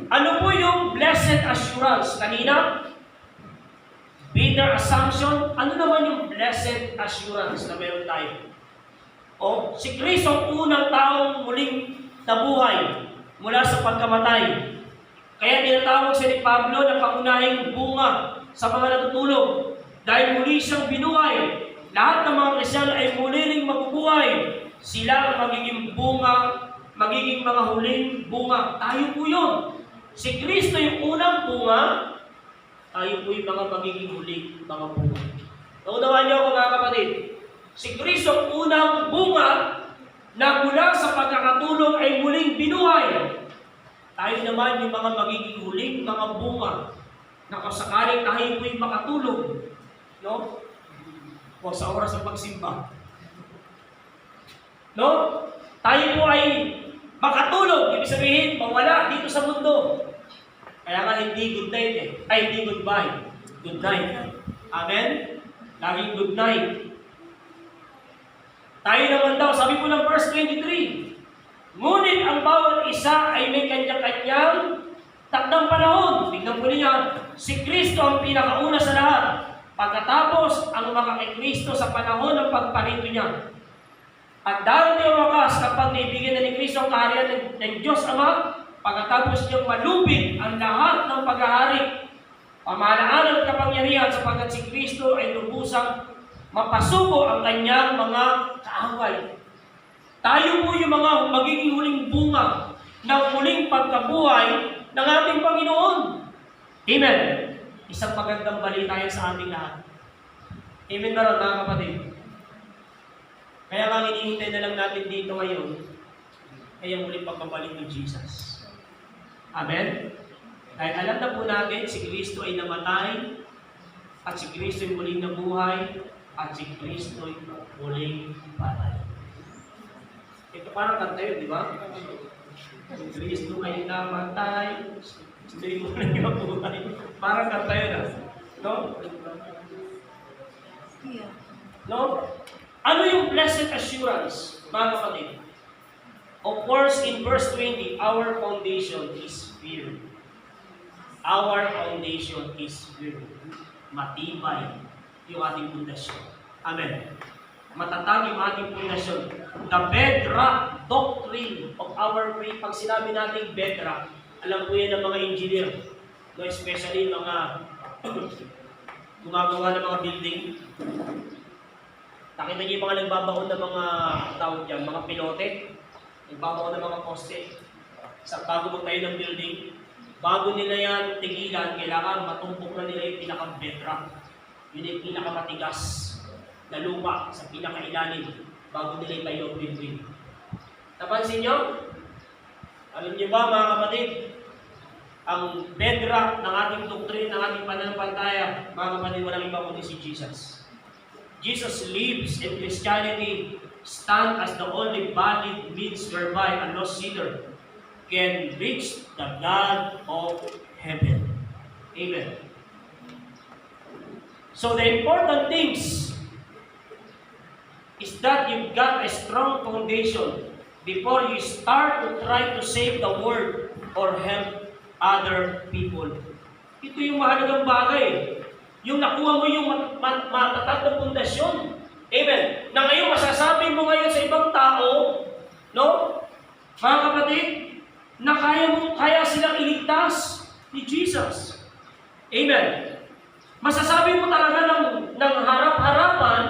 ano po yung blessed assurance? Kanina, bitter assumption. Ano naman yung blessed assurance na meron tayo? O, si Kristo ang unang taong muling nabuhay mula sa pagkamatay. Kaya tinatawag siya ni Pablo na pangunahing bunga sa mga natutulog. Dahil muli siyang binuhay, lahat ng mga Kristyano ay muling mabubuhay. Sila ang magiging bunga, magiging mga huling bunga. Tayo po yun. Si Kristo yung unang bunga, tayo po yung mga magiging huling mga bunga. Naunawaan niyo ako, mga kapatid. Si Kristo ang unang bunga, na mula sa pagkakatulog ay muling binuhay. Tayo naman yung mga magiging huling mga bunga na kasakaling tayo po'y makatulog. No? O sa oras ng pagsimba. No? Tayo po ay makatulog. Ibig sabihin, mawala dito sa mundo. Kaya nga hindi good night eh. Ay, hindi goodbye. Good night. Amen? Laging good night. Tayo naman daw, sabi po ng verse 23, ngunit ang bawat isa ay may kanya-kanyang takdang panahon. Tingnan po niya, si Kristo ang pinakauna sa lahat. Pagkatapos, ang mga kay Kristo sa panahon ng pagparito niya. At darating ang wakas kapag naibigyan na ni Kristo ang kaharian ng Diyos Ama, pagkatapos niyang malupit ang lahat ng paghahari, pamahalaan at kapangyarihan sapagkat si Kristo ay lubusang mapasuko ang kanyang mga kaaway. Tayo po yung mga magiging huling bunga ng huling pagkabuhay ng ating Panginoon. Amen. Isang magandang balita yan sa ating lahat. Amen ba ron, mga kapatid? Kaya nga hinihintay na lang natin dito ngayon ay ang huling pagbabalik ni Jesus. Amen? Dahil alam na po natin, si Kristo ay namatay, at si Kristo ay muling nabuhay, at si Kristo ay muling patay. Ito parang kanta yun, di ba? Si Kristo ay namatay, Kristo ay muling nabuhay. Parang kanta yun, no? No? Ano yung blessed assurance, mga kapatid? Of course, in verse 20, our foundation is firm. Our foundation is firm. Matibay yung ating pundasyon. Amen. Matatag yung ating pundasyon. The bedrock doctrine of our faith. Pag sinabi natin bedrock, alam ko yan ng mga engineer. No, especially mga gumagawa ng mga building. Nakita niyo yung mga nagbabaon ng mga tawag dyan, mga pilote. Nagbabaon ng mga poste. Sa bago magtayo ng building, bago nila yan tigilan, kailangan matumpok na nila yung pinaka-bedrock. Yun yung pinakamatigas na lupa sa pinakailalim bago nila itayo ang building. Napansin nyo? Alam niyo ba, mga kapatid, ang bedrock ng ating doktrin, ng ating pananampalataya, mga kapatid, walang iba kundi si Jesus. Jesus lives in Christianity stand as the only valid means whereby a lost sinner can reach the God of heaven. Amen. So the important things is that you've got a strong foundation before you start to try to save the world or help other people. Ito yung mahalagang bagay. Yung nakuha mo yung matatag na pundasyon. Amen. Na ngayon masasabi mo ngayon sa ibang tao, no? Mga kapatid, na kaya silang iligtas ni Jesus. Amen. Masasabi mo talaga ng harap-harapan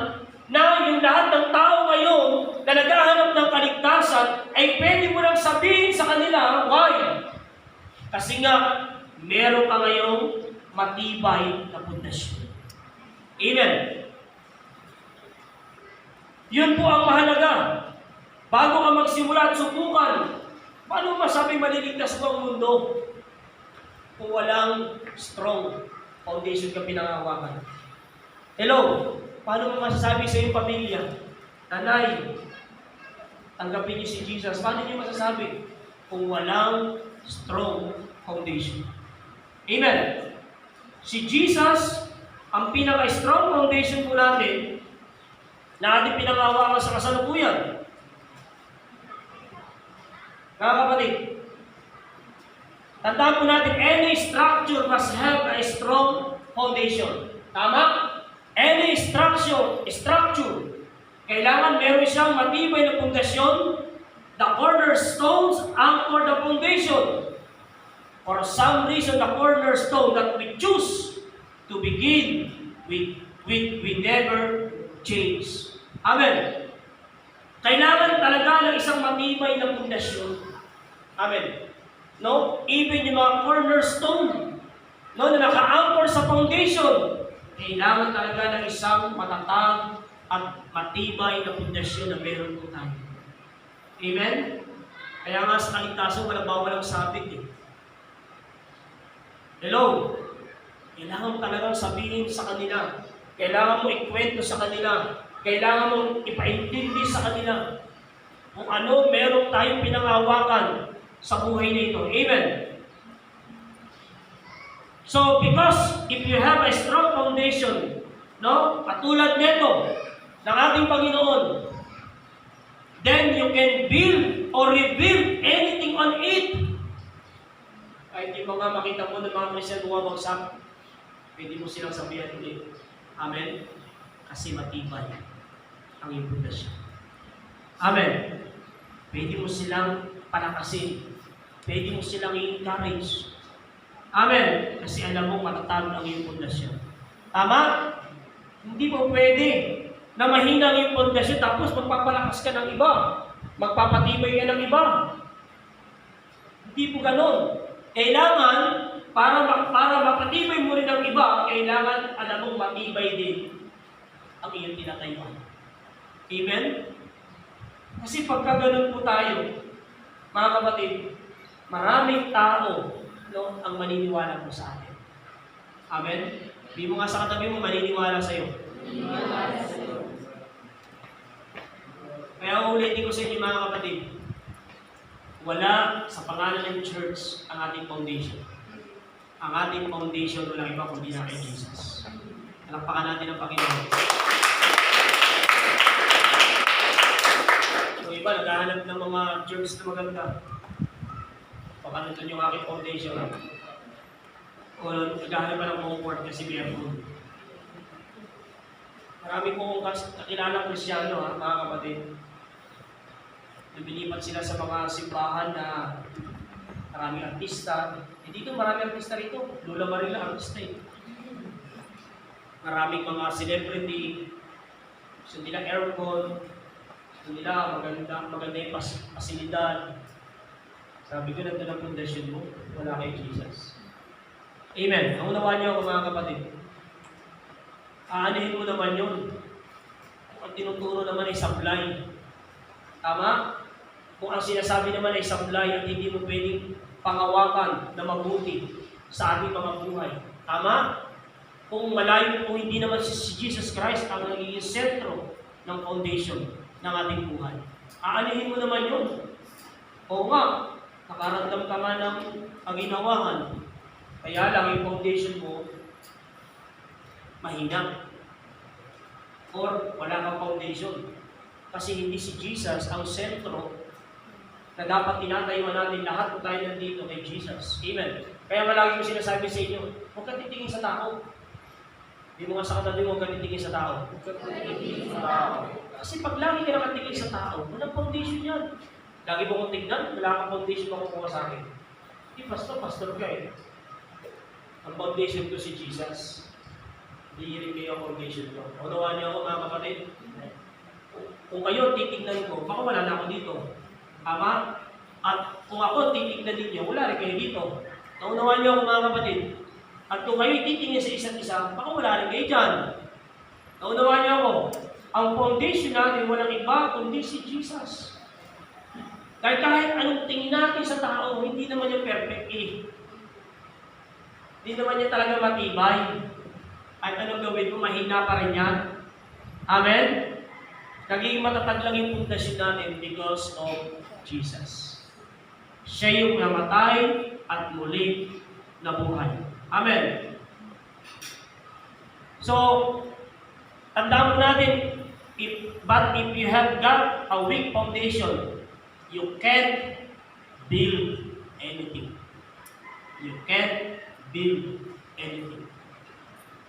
na yung lahat ng tao ngayon na naghahanap ng kaligtasan ay pwede mo lang sabihin sa kanila, why? Kasi nga, meron ka ngayong matibay na pundasyon. Amen. Yun po ang mahalaga. Bago ka magsimula at subukan, paano masabing maliligtas mo ang mundo kung walang strong foundation ka pinangahawakan? Hello? Paano mo masasabi sa iyong pamilya, Nanay, tanggapin niyo si Jesus? Paano niyo masasabi kung walang strong foundation? Amen. Si Jesus, ang pinaka-strong foundation po natin na ating pinangahawakan sa kasalukuyan. Mga kapatid, tandaan po natin, any structure must have a strong foundation. Tama? Any structure, kailangan meron siyang matibay na pundasyon. The cornerstones anchor the foundation. For some reason, the cornerstone that we choose to begin with we never change. Amen. Kailangan talaga ng isang matibay na pundasyon. Amen. No? Even yung mga cornerstone, no, na naka-anchor sa foundation, kailangan talaga ng isang matatag at matibay na pundasyon na meron po tayo. Amen? Kaya nga sa kaligtasan, walang sabit eh. Hello? Kailangan mo talagang sabihin sa kanila. Kailangan mo ikwento sa kanila. Kailangan mo ipaintindi sa kanila kung ano meron tayong pinangawakan sa buhay na ito. Amen? So, because if you have a strong foundation, no, katulad nito ng ating Panginoon, then you can build or rebuild anything on it. Kahit yung mga makita mo ng mga Christian bumabagsak, pwede mo silang sabihan ulit. Amen? Kasi matibay ang iyong pundasyon. Amen? Pwede mo silang palakasin. Pwede mo silang i-encourage. Amen? Kasi alam mo matatag ang iyong pundasyon. Tama? Hindi mo pwede na mahina ang iyong pundasyon tapos magpapalakas ka ng iba. Magpapatibay ka ng iba. Hindi po ganon. Kailangan, para mapatibay mo rin ang iba, kailangan alam mong matibay din ang iyong tinatayuan. Amen? Kasi pagka ganun po tayo, mga kapatid, maraming tao, no, ang maniniwala po sa atin. Amen? Di mo nga sa katabi mo, maniniwala sa iyo. Kaya ulitin ko sa inyo mga kapatid, wala sa pangalan ng church ang ating foundation. Ang ating foundation walang iba kundi na kay Jesus. Palakpakan natin ang Panginoon. Yung iba, naghahanap ng mga church na maganda. Baka nandun yung aking foundation. O naghahanap pa ng comfort kasi may food. Marami pong kakilalang Kristyano, mga kapatid. Lumilipat sila sa mga simbahan na maraming artista. Dito maraming artista rito. Lola Marila, artista eh. Maraming mga celebrity. Gusto nila aircon. Gusto nila maganda yung pasilidad. Sabi ko, nandun ang pundasyon mo. Wala kay Jesus. Amen. Ang unawaan niyo ako mga kapatid. Aanihin mo naman yun. Kung ang tinuturo naman ay sablay. Tama? Kung ang sinasabi naman ay sablay at hindi mo pwedeng pangawakan na mabuti sa ating mga buhay. Tama? Kung malayo, kung hindi naman si Jesus Christ ang nagiging sentro ng foundation ng ating buhay. Aanihin mo naman yun. Oo nga, nakaramdam ka man ng paginawahan. Kaya lang yung foundation mo, mahina. Or wala kang foundation. Kasi hindi si Jesus ang sentro na dapat tinatayuan natin lahat kung tayo nandito kay Jesus. Amen. Kaya malagi ko sinasabi sa inyo, huwag ka titingin sa tao. Hindi mo nga sa katabi mo, huwag ka titingin sa tao. Huwag ka titingin sa tao. Kasi pag lagi ka nakatingin sa tao, walang foundation yan. Lagi mo kong tignan, wala kang foundation makukuha sa akin. Hindi, pastor ka eh. Ang foundation ko si Jesus. Hindi rin kayo ang foundation ko. Unawaan niyo ako mga kapatid. Kung kayo titignan ko, baka wala na ako dito. Tama? At kung ako titignan ninyo, wala rin kayo dito. Naunawaan niyo ako mga kapatid. At kung kayo titingin sa isa't isa, baka wala rin kayo dyan. Naunawaan niyo ako. Ang foundation natin walang iba kundi si Jesus. Kahit anong tingin natin sa tao, hindi naman yung perfect eh. Hindi naman niya talaga matibay. At anong gawin mo, mahina pa rin yan. Amen? Naging matatag lang yung pundasyon natin because of Jesus. Siya yung namatay at muli nabuhay. Amen? So, tandaan mo natin, but if you have got a weak foundation, you can't build anything. You can't build anything.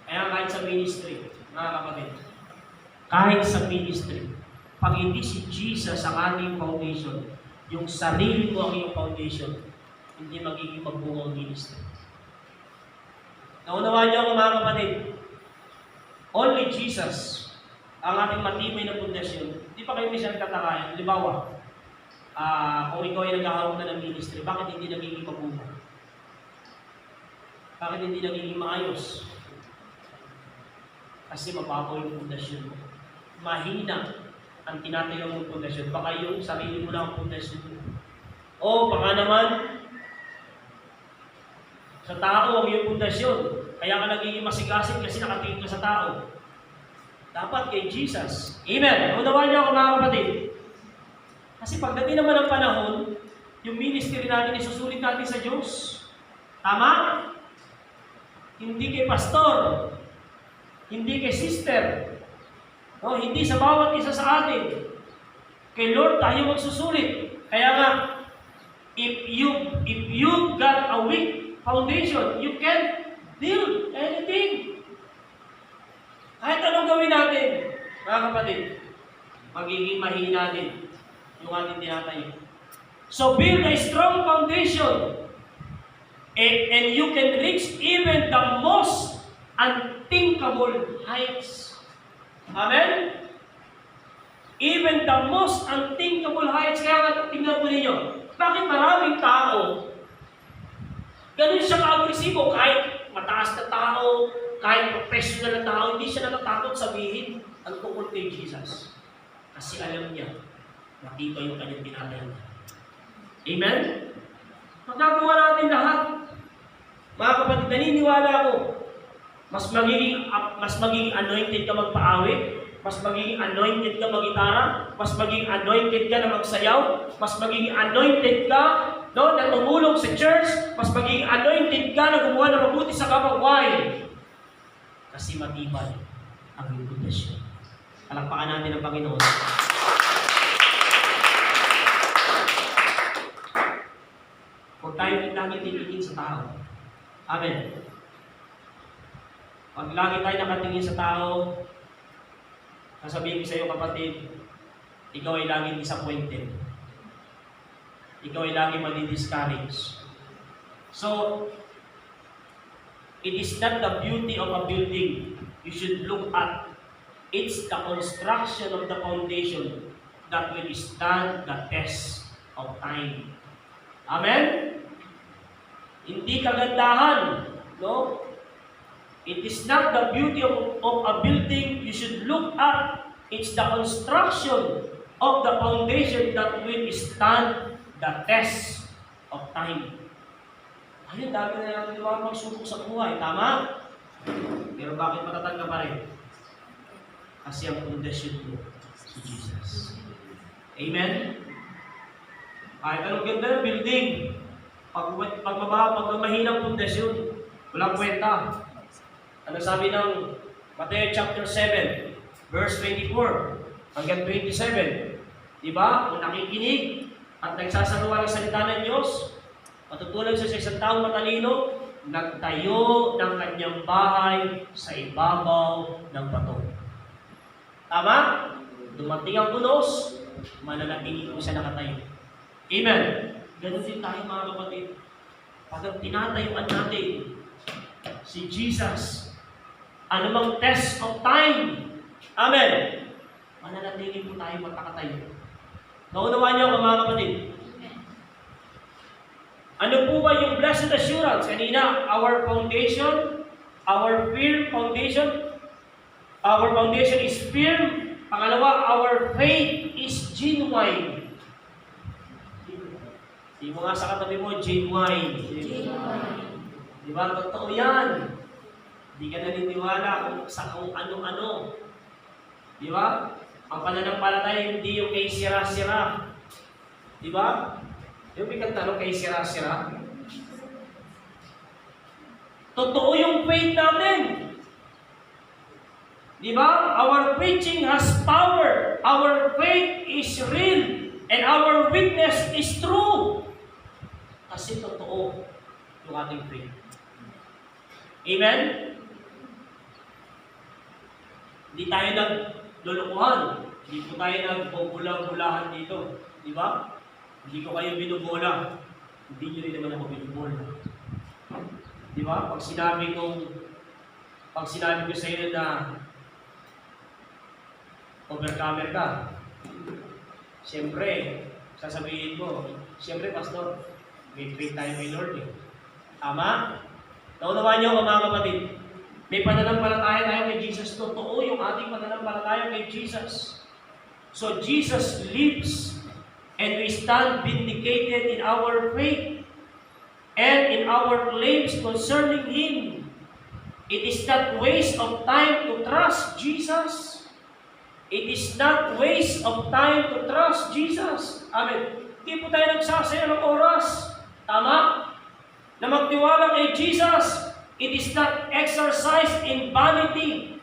Kaya kahit sa ministry, mga kapatid, kahit sa ministry, pag hindi si Jesus ang ating foundation, yung sarili mo ang iyong foundation, hindi magiging magbunga ang ministry. Naunawaan niyo ako mga kapatid, only Jesus ang ating matibay na pundasyon. Hindi pa kayo minsan tatakayan. Halimbawa, kung ikaw ay naghahawak na ng ministry, bakit hindi nagiging magbunga? Bakit hindi nagiging maayos? Kasi mababaw yung pundasyon mo. Mahina ang tinatayo mong pundasyon. Baka yung sarili mo lang ang pundasyon mo. O baka naman, sa tao ang iyong pundasyon. Kaya ka nagiging masigasig kasi nakatingin ka sa tao. Dapat kay Jesus. Amen. Unawaan niyo ako mga kapatid. Kasi pagdating naman ng panahon, yung ministry natin isusulit natin sa Diyos. Tama? Hindi kay pastor. Hindi kay sister. No, hindi sa bawat isa sa atin. Kay Lord tayo magsusulit. Kaya nga, if you got a weak foundation, you can build anything. Kahit anong gawin natin, mga kapatid, magiging mahina din yung ating tinatayo. So build a strong foundation, and you can reach even the most unthinkable heights. Amen? Even the most unthinkable heights. Kaya nga, tingnan po ninyo, bakit maraming tao, ganun siya ka-agresibo, kahit mataas na tao, kahit professional na tao, hindi siya natatakot sabihin ang tungkol kay Jesus. Kasi alam niya, matibay yung kanyang tinatayo. Amen? Magagawa natin lahat. Mga kapatid, naniniwala ako, mas magiging anointed ka magpaawit, mas magiging anointed ka mag-gitara, mas magiging anointed ka na magsayaw, mas magiging anointed ka na tumulong sa church, mas magiging anointed ka na gumawa ng mabuti sa kapwa. Why? Kasi matibay ang reputasyon. Palakpakan natin ang Panginoon. Huwag tayo lagi titingin sa tao. Amen. Pag lagi tayo nakatingin sa tao, sasabihin ko sa iyo kapatid, ikaw ay laging disappointed. Ikaw ay laging madi-discourage. So, it is not the beauty of a building you should look at. It's the construction of the foundation that will stand the test of time. Amen? Hindi kagandahan, no? It is not the beauty of a building you should look at. It's the construction of the foundation that will stand the test of time. Ayun, dami na natin diba magsubok sa buhay. Tama? Pero bakit matatag ka pa rin? Kasi ang pundasyon mo, si Jesus. Amen? Kahit anong ganda ng building, pag mahinang pundasyon, walang kwenta. Ano sabi ng Matthew chapter 7, verse 24 hanggang 27? Diba? Kung nakikinig at nagsasaruwa ng salita ng Diyos, matutulad siya sa isang taong matalino, nagtayo ng kanyang bahay sa ibabaw ng bato. Tama? Dumating ang unos, mananatili kung siya nakatayo. Amen? Ganun din tayo mga kapatid. Pag tinatayuan natin si Jesus, anumang test of time, amen, mananatili po tayo magkakatayo. Naunawaan niyo mga kapatid? Ano po ba yung blessed assurance? Kanina, our foundation, our firm foundation, our foundation is firm. Pangalawa, our faith is genuine. Di mo nga sa katabi mo, genuine. Di ba? Totoo yan. Di ka naniniwala kung ano-ano. Di ba? Ang pananampalataya hindi yung kay sira-sira. Di ba? Yung may kanta kay sira-sira. Totoo yung faith natin. Di ba? Our preaching has power. Our faith is real. And our witness is true. Kasi totoo yung ating faith. Amen? Hindi tayo naglulukuhan. Hindi po tayo nagbubulang-bulahan dito. Di ba? Hindi ko kayo binubola. Hindi nyo rin naman ako binubola. Di ba? Pag sinabi ko sa inyo na overcomer ka, siyempre, sasabihin ko, siyempre, Pastor, may faith tayo kay Lord eh. Tama? Naunawaan niyo mga kapatid, may pananampalataya tayo kay Jesus. Totoo yung ating pananampalataya kay Jesus. So Jesus lives, and we stand vindicated in our faith and in our claims concerning Him. It is not waste of time to trust Jesus. It is not waste of time to trust Jesus. Amen. Hindi po tayo nagsasaya ng oras. Tama? Na magtiwala kay Jesus. It is not exercise in vanity.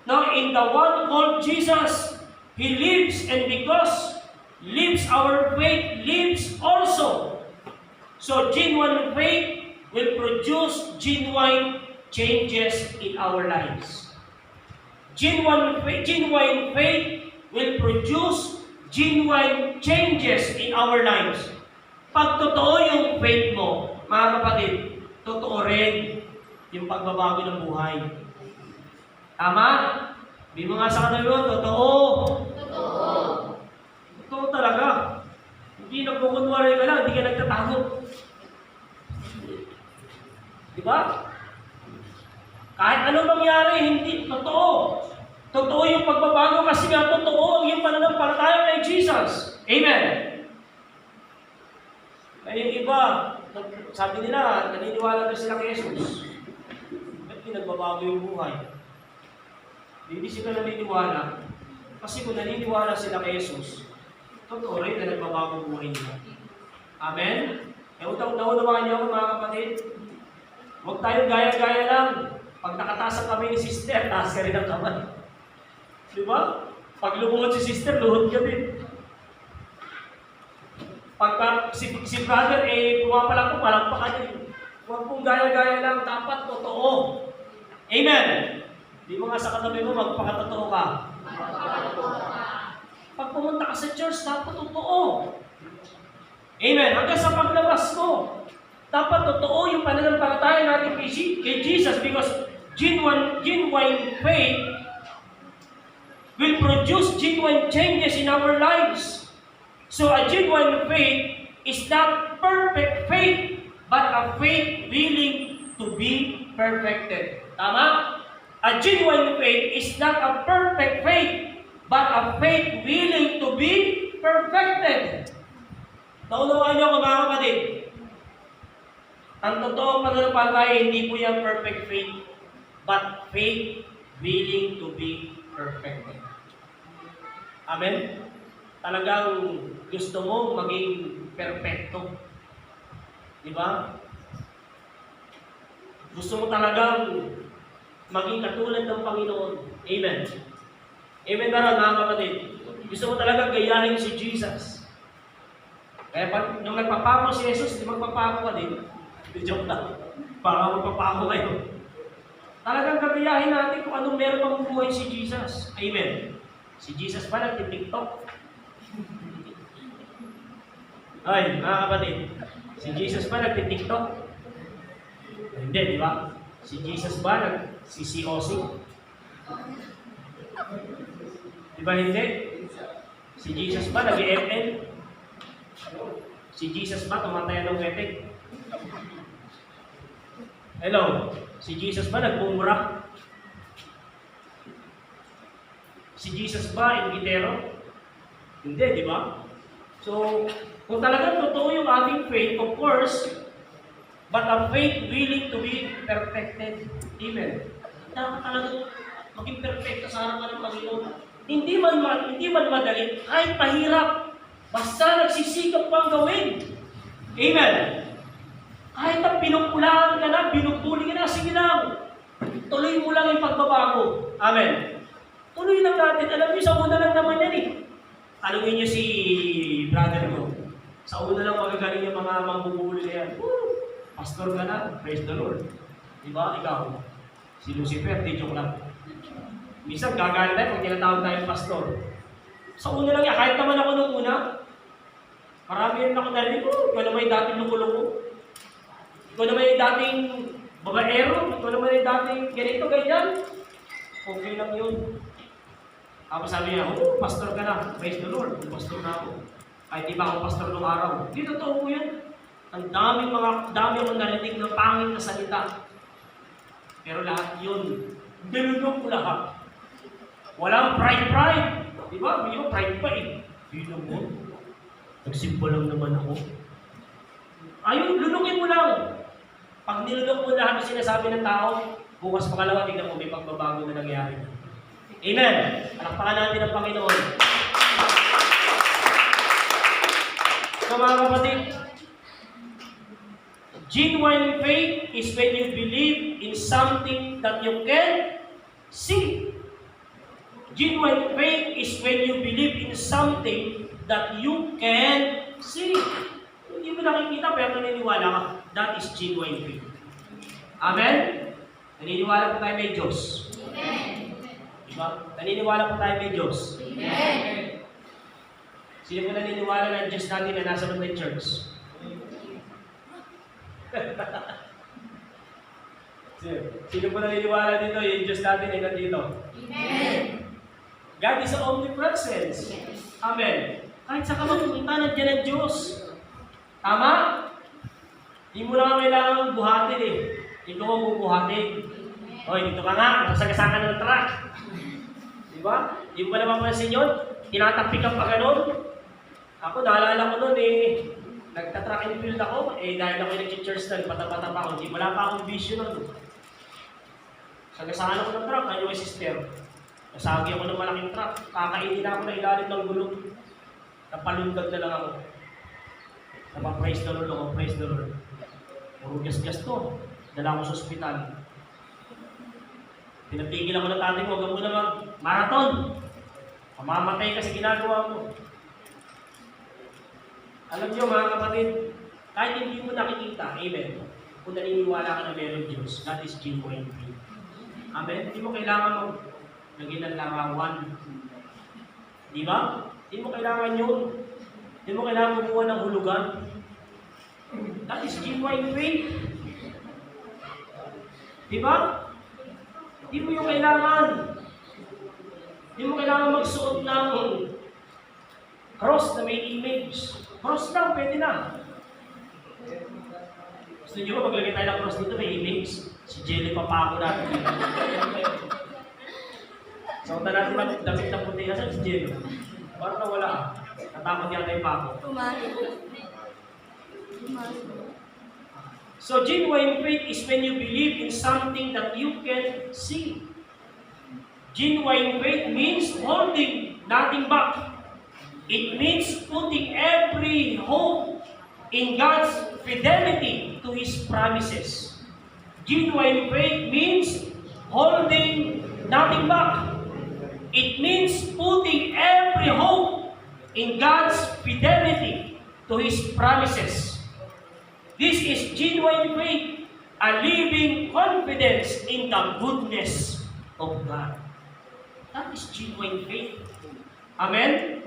No, in the one called Jesus, He lives, and because lives, our faith lives also. So genuine faith will produce genuine changes in our lives. Genuine faith will produce genuine changes in our lives. Pag totoo yung faith mo, mga kapatid, totoo rin yung pagbabago ng buhay. Tama? Di mo nga sa kanila, totoo. Totoo. Totoo talaga. Hindi nagkukunwari ka lang, hindi ka nagtatago. Diba? Kahit anong mangyari, hindi totoo. Totoo yung pagbabago kasi nga totoo yung pananampalataya kay Jesus. Amen. Kaya yung iba, sabi nila, naniniwala na sila kay Jesus. Ba't nagbabago yung buhay? Hindi sila naniniwala. Kasi kung naniniwala sila kay Jesus, totoo rin na nagbabago ang buhay nila. Amen? E naunawaan niyo ako mga kapatid. Huwag tayong gaya-gaya lang. Pag nakataas ang kami ni sister, taas ka rin ang kamay. Di ba? Pag lumuhod si sister, luhod ka din. Pag si brother, pumapalang ko, palakpakan din. Huwag pong gaya-gaya lang. Dapat totoo. Amen? Di mo nga sa katabi mo, magpakatotoo ka. Pag pumunta ka sa church, dapat totoo. Amen? Hanggang sa paglabas mo, dapat totoo yung pananampalataya natin kay Jesus, because genuine faith will produce genuine changes in our lives. So a genuine faith is not perfect faith, but a faith willing to be perfected. Tama? A genuine faith is not a perfect faith, but a faith willing to be perfected. Naunawaan niyo ako mga kapatid. Ang totoong pananampalataya, hindi po yan perfect faith, but faith willing to be perfected. Amen? Talagang gusto mo maging perfecto. Di ba? Gusto mo talagang maging katulad ng Panginoon. Amen. Amen ba mga kapatid? Gusto mo talagang gayahin si Jesus. Kaya pag nung nagpapako si Jesus, di magpapako ka din. Joke lang. Para magpapako kayo. Talagang gagayahin natin kung anong meron pang buhay si Jesus. Amen. Si Jesus ba nagtitiktok? Ay, mga kapatid. Si Jesus ba nagtitiktok? Hindi, di ba? Si Jesus ba nagsisiossi? Di ba hindi? Si Jesus ba nag-ML? Si Jesus ba tumataya ng wedding? Hello? Si Jesus ba nagmumura? Si Jesus ba inggitero? Hindi, di ba? So, kung talagang totoo yung ating faith, of course, but a faith willing to be perfected. Amen. Dapat talagang maging perfecto sa harapan ng Panginoon. Hindi man madali, kahit mahirap, basta nagsisikap pang gawin. Amen. Kahit na pinupulaan ka na, binubuli ka na, sige lang. Tuloy mo lang yung pagbabago. Amen. Tuloy lang natin. Alam niyo, sa una lang naman yan eh. Tanungin niyo si brother ko. Sa una lang magagaling yung mga mangbubuli na yan. Pastor ka na, praise the Lord. Diba? Ikaw, si Lucifer, di joke lang. Minsan gagalit tayo pag tinatawag tayong pastor. Sa una lang yan, kahit naman ako nung una, marami rin ako narinig, ikaw naman yung dating luko-luko. Ikaw naman yung dating babaero, ikaw naman yung dating ganito, ganyan. Okay lang yun. Tapos sabi niya, pastor ka na, praise the Lord, pastor na ako. Kahit di ba ako pastor nung araw. Hindi totoo po yan. Ang dami akong narinig ng pangit na salita. Pero lahat yun, binulong ko lahat. Walang pride. Di ba? Hindi mo pride pa eh. Hindi mo. Nagsimba lang naman ako. Ayun, lulukin mo lang. Pag nilulok mo lahat ng sinasabi ng tao, bukas pangalawa, tignan mo, may pagbabago na nangyari. Amen! Palakpakan natin ang Panginoon. So mga kapatid, genuine faith is when you believe in something that you can see. Genuine faith is when you believe in something that you can see. Hindi mo nakikita pero naniniwala ka. That is genuine faith. Amen? Naniniwala po tayo may Diyos. Amen. Diba? Naniniwala po tayo may Diyos. Amen. Sino po naniniwala na Diyos natin na nasa loob ng church? Sino po naniniwala dito yung Diyos natin ay nandito? Amen. God is omnipresence. Amen. Kahit sa kamagpunta, nandiyan ang Diyos. Tama? Hindi mo lang kailangan buhatin eh. Ito ko bubuhatin. Hoy, dito ka nga, nasagasaan ng truck. Diba? Hindi mo pa naman pansin yun? Tinatapik ka pa ganun. Ako, naalala ko nun eh, nagtatrack and field ako, eh dahil ako yung nag-church na, pata-pata pa ako, wala pa akong vision nun. Sagasaan ako ng truck, ano yung sister. Nasagi ako ng malaking truck, kakainin ako na ilalim ng gulong. Napalundag na lang ako. Napapraise the Lord ako, praise the Lord. Puro gas-gas to. Dala ako sa ospital. Pinatigil ako ng tatay ko, huwag mo na mag-marathon. Mamamatay kasi ginagawa mo. Alam niyo mga kapatid, kahit hindi mo nakikita, amen, kung naniniwala ka na meron Diyos, that is genuine faith. Amen? Hindi mo kailangan lagyan ng larawan. Di ba? Hindi mo kailangan yun. Hindi mo kailangan gumawa ng hulugan. That is genuine faith. Di ba? Hindi mo yung kailangan. Hindi mo kailangan magsuot ng cross na may image. Cross lang, pwede na. Gusto nyo ba maglagay tayo ng cross dito, may image? Si Jelly Papako natin. So, natin damit ng puti kasi si Jelly. Parang nawala. Natakot yata yung Pako. So, genuine faith is when you believe in something that you can see. Genuine faith means holding nothing back. It means putting every hope in God's fidelity to His promises. Genuine faith means holding nothing back. It means putting every hope in God's fidelity to His promises. This is genuine faith, a living confidence in the goodness of God. That is genuine faith. Amen?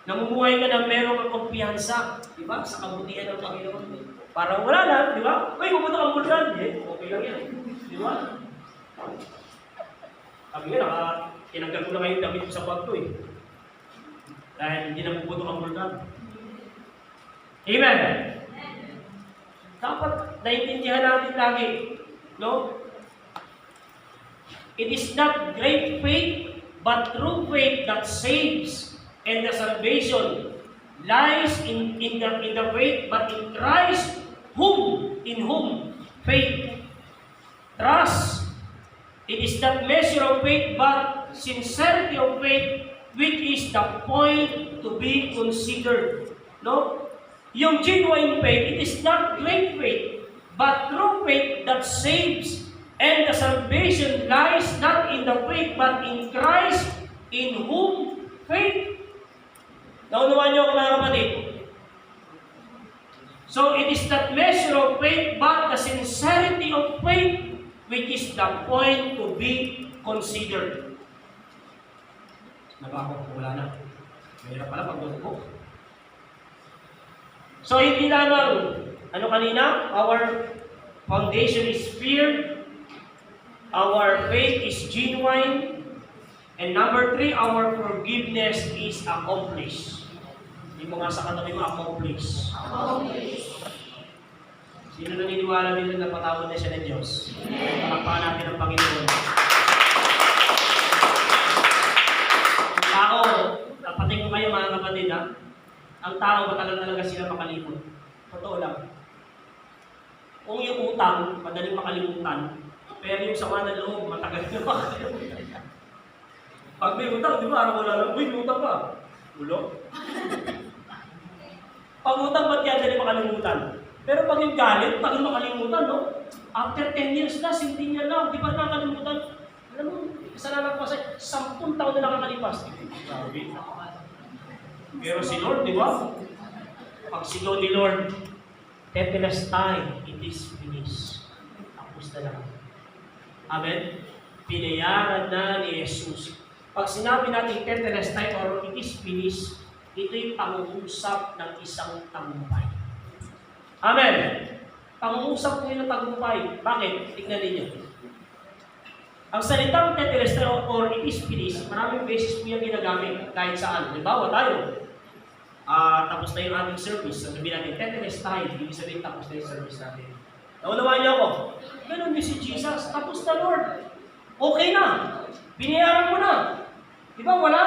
Namumuhay ka na meron kang kumpiyansa, di ba? Sa kabutihan ng Panginoon. Parang wala lang, di ba? Uy, pumunta kang bulkan. Okay lang yan. Di ba? Sabi nga, tinanggal ko na ngayon damit ko sa bag ko eh. Dahil hindi na pupunta kang bulkan. Amen? Dapat naiintindihan natin lagi, no? It is not great faith, but true faith that saves. And the salvation lies in the faith, but in Christ, in whom faith, trust. It is not measure of faith, but sincerity of faith, which is the point to be considered. No? Yung genuine faith, it is not great faith, but true faith that saves. And the salvation lies not in the faith, but in Christ, in whom faith. Naunawaan niyo ako mga kapatid. So, it is not measure of faith, but the sincerity of faith, which is the point to be considered. Nabako, wala na. Mahirap pala pag ko. So, hindi lamang, ano kanina? Our foundation is fear. Our faith is genuine. And number 3, our forgiveness is accomplished. Hindi mo nga sa katabi mo, accomplished. Sino naniniwala dito na patawad na siya ng Diyos? Palakpakan natin ang Panginoon. Tao, mga kapatid, ha? Ang tao, matagal talaga sila makalimot. Totoo lang. Kung yung utang, madaling makalimutan. Pero yung sama ng loob, matagal na makalimutan. Pag may utang, di ba, araw wala lang, uy, may utang pa. Ulo? Pag utang, ba't yan dali makalimutan? Pero pag yung galit, tagal makalimutan, no? After 10 years na, 15 years lang, di ba nakalimutan? Alam mo, kasalanan ko kasi 10 taon na nakakalipas. Sabi. Pero si Lord, di ba? Pag sigaw ni Lord, Tetelestai, it is finished. Tapos na lang. Amen? Pinayaran na ni Jesus. Pag sinabi natin Tetelestai or it is finished, ito'y pangungusap ng isang tagumpay. Amen? Pangungusap ko ng tagumpay. Bakit? Tignan ninyo. Ang salitang Tetelestai or it is finished, maraming beses po yung ginagamit kahit saan. Halimbawa tayo, tapos na yung ating service. Sabihin natin, Tetelestai, ibig sabihin tapos na yung service natin. Naunawaan niyo ako? Ganun din si Jesus, tapos na Lord. Okay na. Binayaran mo na. Di ba? Wala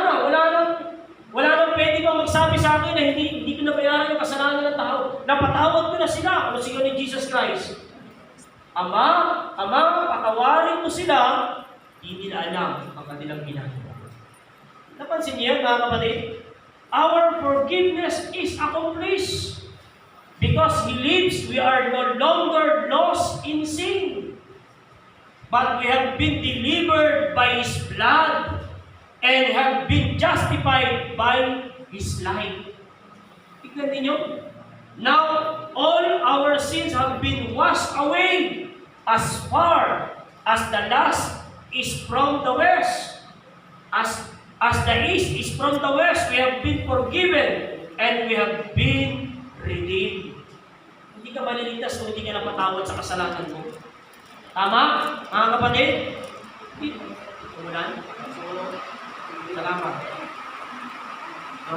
nang pwede bang magsabi sa akin na hindi ko nabayaran yung kasalanan ng tao. Napatawad ko na sila. Ano sigaw ni Jesus Christ? Ama, patawarin mo sila, hindi nila alam ang kanilang ginagawa. Napansin niyo, mga kapatid? Our forgiveness is accomplished. Because He lives, we are no longer lost in sin. But we have been delivered by His blood and have been justified by His life. Tignan ninyo. Now, all our sins have been washed away as far as the last is from the west. As the east is from the west, we have been forgiven and we have been redeemed. Hindi ka maliligtas kung hindi ka napatawad sa kasalanan mo. Tama, mga kapatid? Hindi. Umulan? Salamat. No?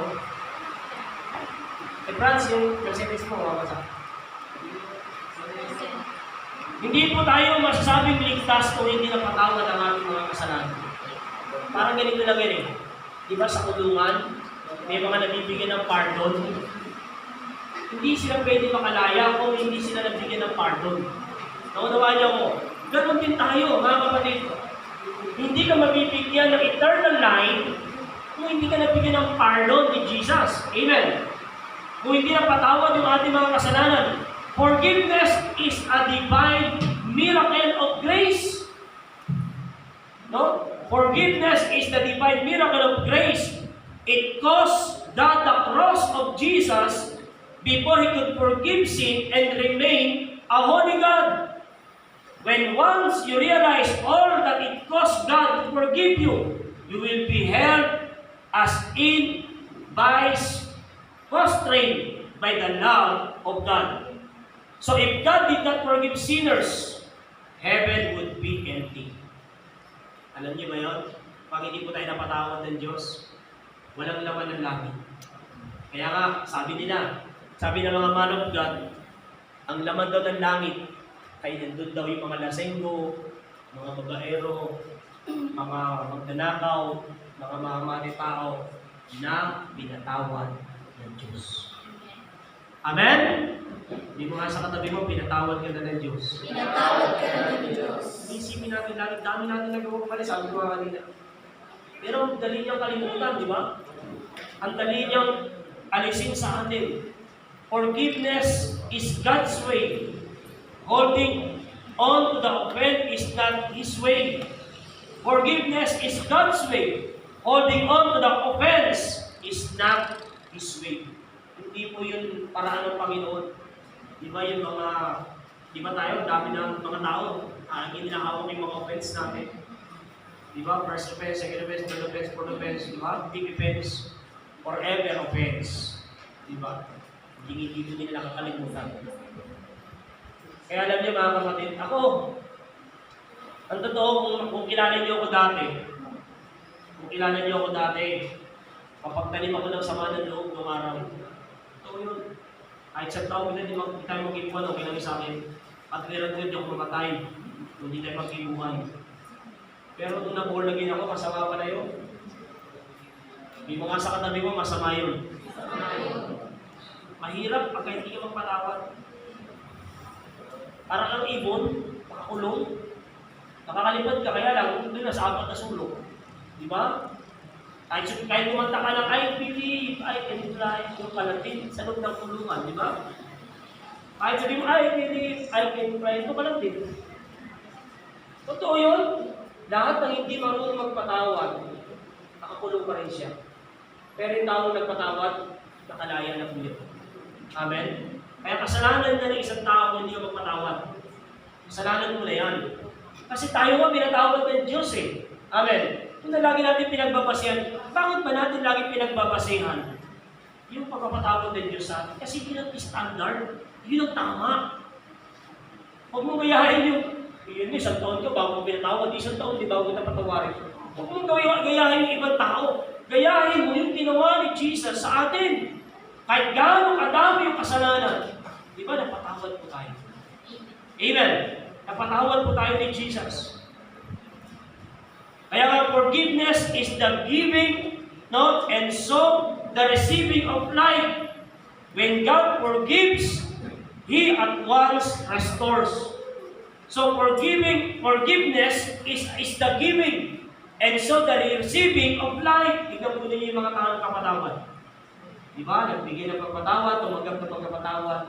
Franz, yung Mercedes mo, mabasa. Hindi po tayo masasabing ligtas kung hindi napatawad ang ating mga kasalanan. Parang ganito lang yan eh. Di ba sa kulungan, may mga nabibigyan ng pardon. Hindi sila pwede makalaya kung hindi sila nabigyan ng pardon. Naunawaan niyo mo. Ganon din tayo, mga kapatid. Hindi ka mabibigyan ng eternal life kung hindi ka nabigyan ng pardon ni Jesus. Amen. Kung hindi napatawad yung ating mga kasalanan. Forgiveness is a divine miracle of grace. No? Forgiveness is the divine miracle of grace. It cost God the cross of Jesus before He could forgive sin and remain a holy God. When once you realize all that it cost God to forgive you, you will be held as in vice, constrained by the love of God. So if God did not forgive sinners, heaven would be empty. Alam niyo ba yun? Pag hindi po tayo napatawad ng Diyos, walang laman ng langit. Kaya nga, sabi ng mga man of God, ang laman daw ng langit, ay nandun daw yung mga lasenggo, mga babaero, mga magnanakaw, mga mahamani tao, na pinatawad ng Diyos. Amen? Hindi mo nga sa katabi mo, pinatawad ka na ng Diyos. Pinatawad ka na ng Diyos. Isipin natin, dami natin nagawa pala, sabi ko nga kanina. Pero ang dali niyang kalimutan, di ba? Ang dali niyang alisin sa atin. Forgiveness is God's way. Holding on to the offense is not His way. Forgiveness is God's way. Holding on to the offense is not His way. Hindi po yun paraan ng Panginoon. Di ba yung mga, di ba tayo, dami ng mga tao, hindi nakahawak yung mga offense natin. Di ba? First offense, second offense, third offense, fourth offense, di ba? Big offense, forever offense. Di ba? Hindi nila kakalimutan. Kaya alam niyo mga kapatid, ako, ang totoo kung kilala niyo ako dati, mapagtanim ako ng sama ng loob ng araw. Totoo yun. Kahit sa tao, hindi tayo mag-iwan, okay lang sa akin. At meron din ako mamatay, hindi tayo mag-iwan. Pero nung na-born again ako, masama pala yun. Sabi mo nga sa katabi mo, masama yun. Mahirap pag hindi ka magpatawad. Para kang ibon, makakulong, nakakalipad ka, kaya lang, doon na sa 4 na sulok. Di ba? Kahit kumanta ka ng, I believe, I can fly, yung palatin sa loob ng kulungan, di ba? Kahit sabi mo, I believe, I can fly, ito palatin. Totoo yun. Lahat ng hindi marunong magpatawad, nakakulong pa rin siya. Pero yung taong nagpatawad, nakalaya na po yun. Amen? Kaya kasalanan na ng isang tao kung hindi ka magpatawad. Kasalanan mo na yan. Kasi tayo nga pinatawad ng Diyos eh. Amen? Kung na lagi natin pinagbabasihan, bakit ba natin lagi pinagbabasihan? Yung pagpapatawad ng Diyos sa atin. Kasi yun ang standard. Yun ang tama. Huwag mo gayahin yung, yun, isang taon ka bago mo pinatawad, isang taon di bago kita patawarin. Huwag mo gayahin yung ibang tao. Gayahin mo yung ginawa ni Jesus sa atin. Kahit gaano kadami yung kasalanan, di ba napatawad po tayo? Amen. Napatawad po tayo ni Jesus. Kaya nga, forgiveness is the giving, no? And so, the receiving of life. When God forgives, He at once restores. So, forgiveness is the giving. And so, the receiving of life. Tignan po ninyo yung mga tao ng kapatawad. Di ba? Nagbigay ng pagpatawad, tumanggap ng pagpapatawad.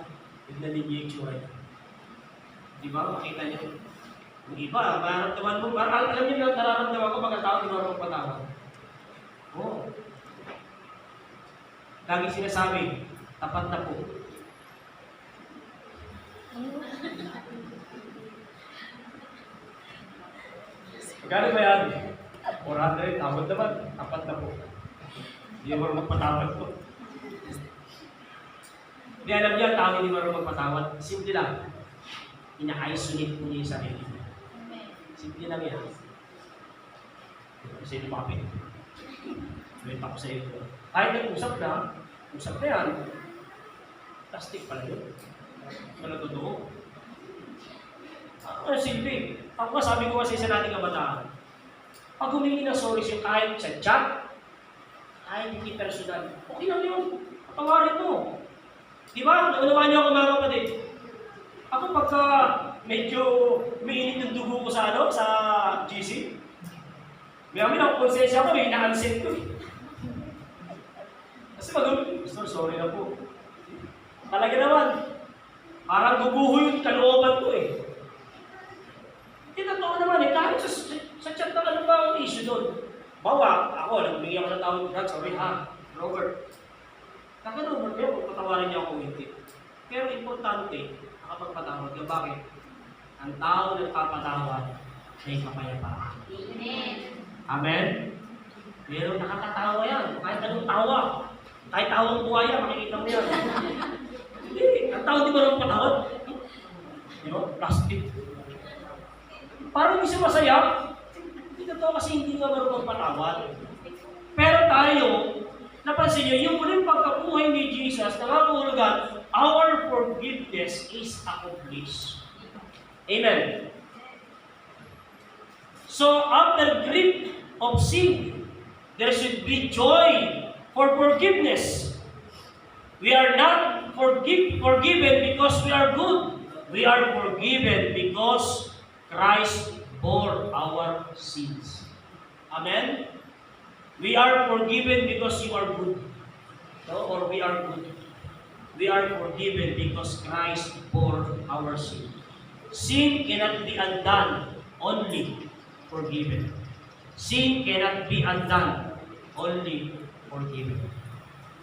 Tignan ninyo yung tsura niya. Di ba? Makita niyo. Yung iba, mararamdaman mo, alam niyo na nararamdaman ko pagkatao, di ba magpatawad? Oo. Lagi sinasabi, tapat na po. Magkano ba yan? 400, tawad naman, tapat na po. Hindi mo magpatawad po. Hindi alam niya, tao hindi marunong magpatawad. Simple lang. Ina-isolate po niya yung sarili. Simple lang yan. Kasi lumapit. Wait ako sa iyo. Kahit nag-usap na yan. Plastic pala yun. Wala totoo. Ano silbi? Ako sabi ko kasi sa nating kabataan, pag humingi ng sorry siya kahit sa chat, kahit hindi personal, okay lang yun. Patawarin mo. Di ba? Naunawaan niyo ako mga kapatid. Ako pagka medyo mainit yung dugo ko sa sa GC, may amin ako konsensya ko, may ina-unsend ko eh. Kasi sorry na po. Talaga naman, parang guguho yung kalooban ko eh. Hindi totoo naman eh, kahit sa chat na ano ba ang issue doon? Bawa, ako, nagbigay ako ng tawag, sorry ha, Robert. Kaka Robert niya, kung patawarin niya ako hindi. Pero importante, nakapagpatawad ka. Bakit? Ang tao na nagpapatawad ay kapayapaan. Amen. Amen? Pero nakakatawa yan. Kahit anong tawa. Kahit tawang buhaya, makikita mo yan. Hindi. Ang tao di ba nang patawad? Di ba? Plastic. Parang hindi siya masaya. Hindi totoo kasi hindi nga marunong patawad. Pero tayo, napansin niyo, yung muling pagkabuhay ni Jesus, nangangahulugan, our forgiveness is accomplished. Amen. So, after grief of sin, there should be joy for forgiveness. We are not forgiven because we are good. We are forgiven because Christ bore our sins. Amen? We are forgiven because you are good. No? Or we are good. We are forgiven because Christ bore our sin. Sin cannot be undone, only forgiven. Sin cannot be undone, only forgiven.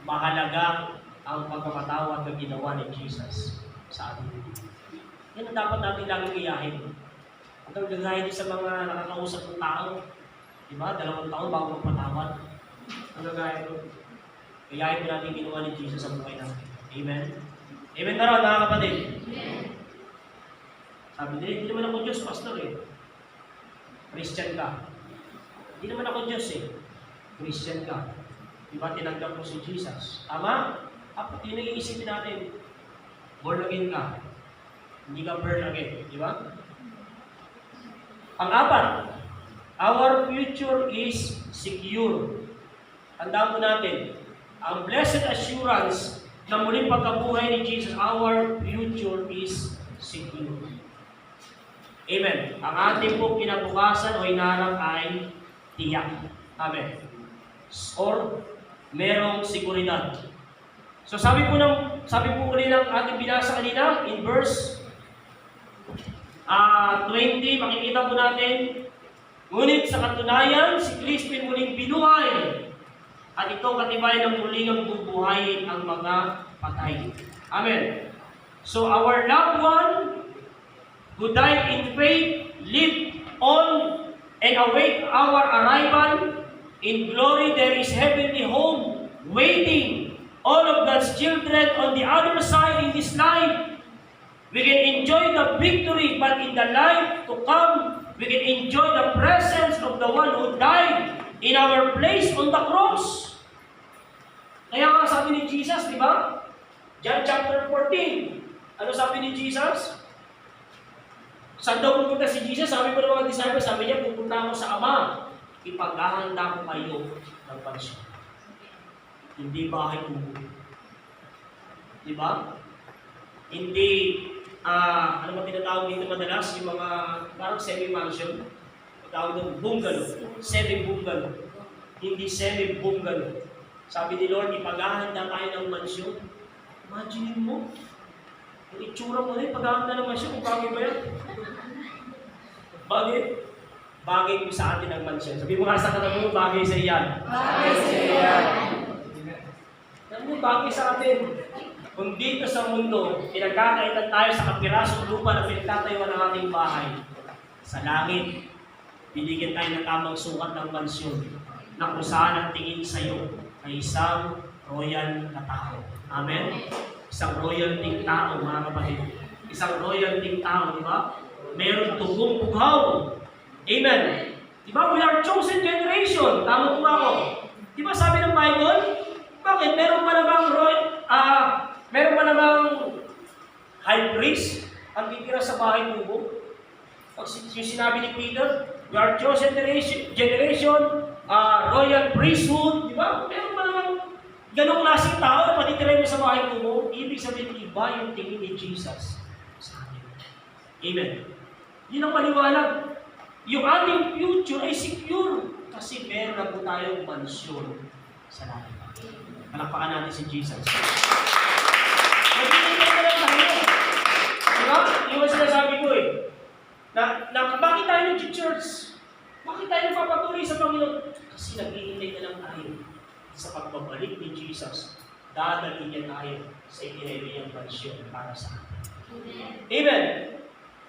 Mahalaga ang pagpapatawad na ginawa ni Jesus sa atin. Yan ang dapat natin laging gayahin. At ang gagahin din sa mga nakakausap ng tao. Diba? 2 taon bago magpatawad. Ang gagahin ko. Gayahin mo natin ginawa ni Jesus sa buhay natin. Amen? Amen na rin, mga kapatid? Amen. Sabi nila, hindi naman ako Diyos, pastor eh. Christian ka. Hindi naman ako Diyos eh. Christian ka. Diba, tinanggap mo si Jesus. Tama? Apat yun ang iisipin natin. Born again ka. Hindi ka burn again. Diba? Pang-apat, our future is secure. tandaan po natin, ang blessed assurance na muling pagkabuhay ni Jesus, our future is secure. Amen. Ang ating po kinabukasan o hinaharap ay tiyak. Amen. Or merong seguridad. So sabi po uli ng ating binasa kanina in verse 20, makikita po natin, ngunit sa katunayan, si Kristo ay muling binuhay at ito katibayan ng muling ang bubuhayin ang mga patay. Amen. So our loved one who died in faith, live on and await our arrival in glory. There is heavenly home waiting all of God's children on the other side in this life. We can enjoy the victory, but in the life to come, we can enjoy the presence of the one who died in our place on the cross. Kaya nga sabi ni Jesus, di ba? John chapter 14. Ano sabi ni Jesus? Saan daw pupunta si Jesus? Sabi ko ng mga disciples, sabi niya, pupunta ako sa Ama. Ipaghahanda ko kayo ng pansyon. Hindi bahay ko. Di ba? Hindi, ano ba tinatawag dito madalas? Yung mga, parang semi-mansion. Tawag doon, bungalow. Semi-bungalow. Hindi semi-bungalow. Sabi ni Lord, ipaghahanda tayo ng mansyon. Imagine mo, yung itsura mo rin, paghahanda ng mansyon, kung bagay ba yan? Bagay? Bagay po sa atin ang mansyon. Sabi mo nga sa katabi mo, bagay sa iyan. Bagay sa iyan. Alam mo, bagay sa atin. Kung dito sa mundo, pinagkakaitan tayo sa kapirasong lupa na pinagtatayuan ng ating bahay. Sa langit, binigyan tayo ng tamang sukat ng mansyon na kung saan ang tingin sa iyo ay isang royal na tao. Amen? Isang royal ting tao, mga kapatid. Isang royal ting tao, di ba? Meron tugong bughaw. Amen? Di ba? We are chosen generation. Tama po ako. Di ba sabi ng Bible? Bakit? Meron pa namang high priest ang titira sa bahay tubo. Yung sinabi ni Peter, we are chosen generation, royal priesthood, di ba? Meron pa namang ganong klaseng tao na patitira mo sa bahay tubo. Ibig sabihin, iba yung tingin ni Jesus sa atin. Amen. Yun ang paliwanag. Yung ating future ay secure kasi meron na po tayong mansyon sa langit. Palakpakan natin si Jesus. Nagpipintay na lang tayo. Diba? Yung sinasabi ko na bakit tayo nag-church? Bakit tayo nagpapatuloy sa Panginoon? Kasi naghihintay na lang tayo sa pagbabalik ni Jesus. Dadalhin niya tayo sa itinayong mansyon para sa atin. Amen.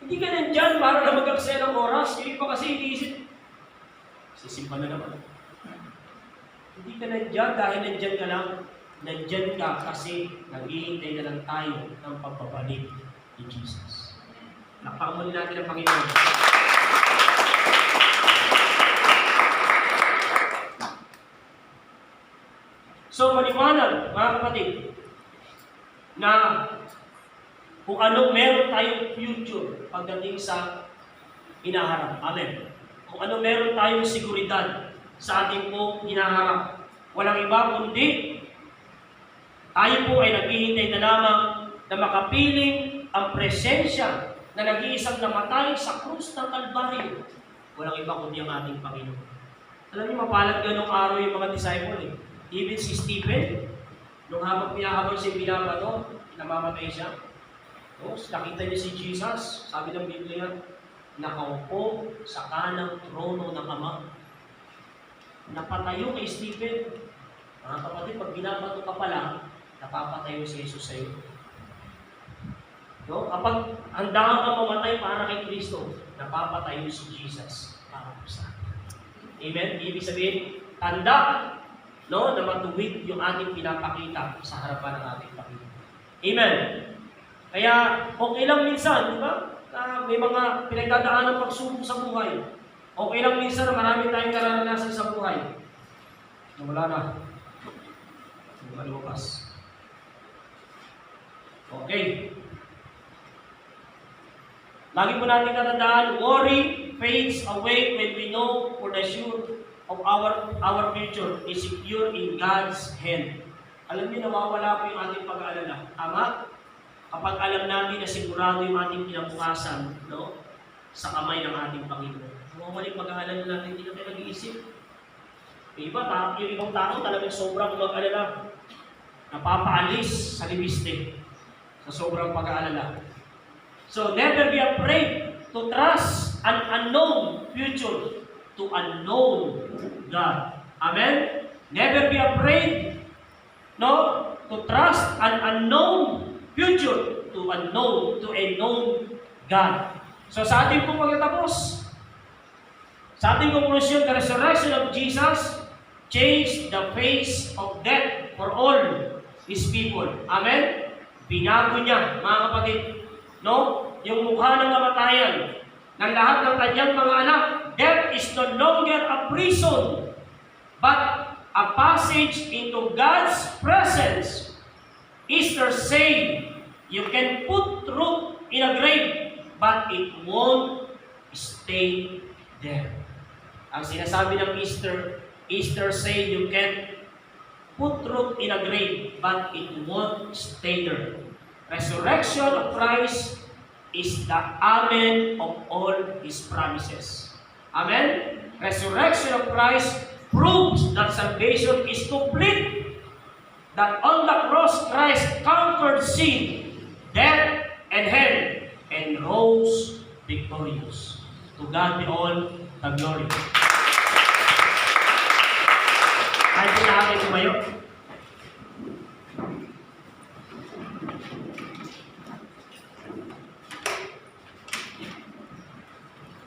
Hindi ka nandyan para na mag-aksaya ng oras. Hindi pa kasi iniisip. Sisimpa na naman. Hindi ka nandyan dahil nandyan ka lang. Nandyan ka kasi naghihintay na lang tayo ng pagbabalik ni Jesus. Napakamunin natin ang Panginoon. So, maliwanag, mga kapatid, na kung anong meron tayong future pagdating sa hinaharap. Amen. Kung anong meron tayong seguridad sa ating po hinaharap. Walang iba kundi tayo po ay naghihintay na lamang na makapiling ang presensya na nag-iisang namatay sa krus ng Kalbaryo. Walang iba kundi ang ating Panginoon. Alam niyo, mapalag ganong araw yung mga disciple. Even si Stephen, nung habang pinahabol si binabato, namamatay siya. Nakita niya si Jesus, sabi ng Biblia, nakaupo sa kanang trono ng Ama. Napatayo kay Stephen. Mga kapatid, pag binabato ka pala, napapatayo si Jesus sa iyo. Kapag handa ka mamatay para kay Kristo, napapatayo si Jesus para sa atin. Amen? Ibig sabihin, tanda na matuwid yung ating pinapakita sa harapan ng ating Panginoon. Amen? Kaya, okay lang minsan, di ba? May mga pinagdadaan ng pagsubok sa buhay. Okay lang minsan na marami tayong nararanasan sa buhay. Wala na. Malukas. Okay. Lagi po natin tatandaan, worry fades away when we know for the sure of our future is secure in God's hand. Alam niyo, nawawala po yung ating pag-aalala. Tama? Kapag alam natin na sigurado yung ating kinabukasan, no? Sa kamay ng ating Panginoon. Nawawala yung pag-aalala natin, hindi na tayo nag-iisip. Yung ibang tao talagang sobrang mag-alala. Napapaalis sa libiste sa sobrang pag-aalala. So, never be afraid to trust an unknown future to unknown God. Amen? Never be afraid, no, to trust an unknown future to a known God. So, sa ating pong pagtatapos, sa ating conclusion, the resurrection of Jesus changed the face of death for all His people. Amen? Binago niya, mga kapatid, no? Yung mukha ng kamatayan ng lahat ng kanyang mga anak. Death is no longer a prison, but a passage into God's presence. Easter say, you can put truth in a grave, but it won't stay there. Ang sinasabi ng Easter say, you can put truth in a grave, but it won't stay there. Resurrection of Christ is the amen of all His promises. Amen? Resurrection of Christ proves that salvation is complete. That on the cross, Christ conquered sin, death, and hell, and rose victorious. To God be all the glory. Kahit po natin tumayo.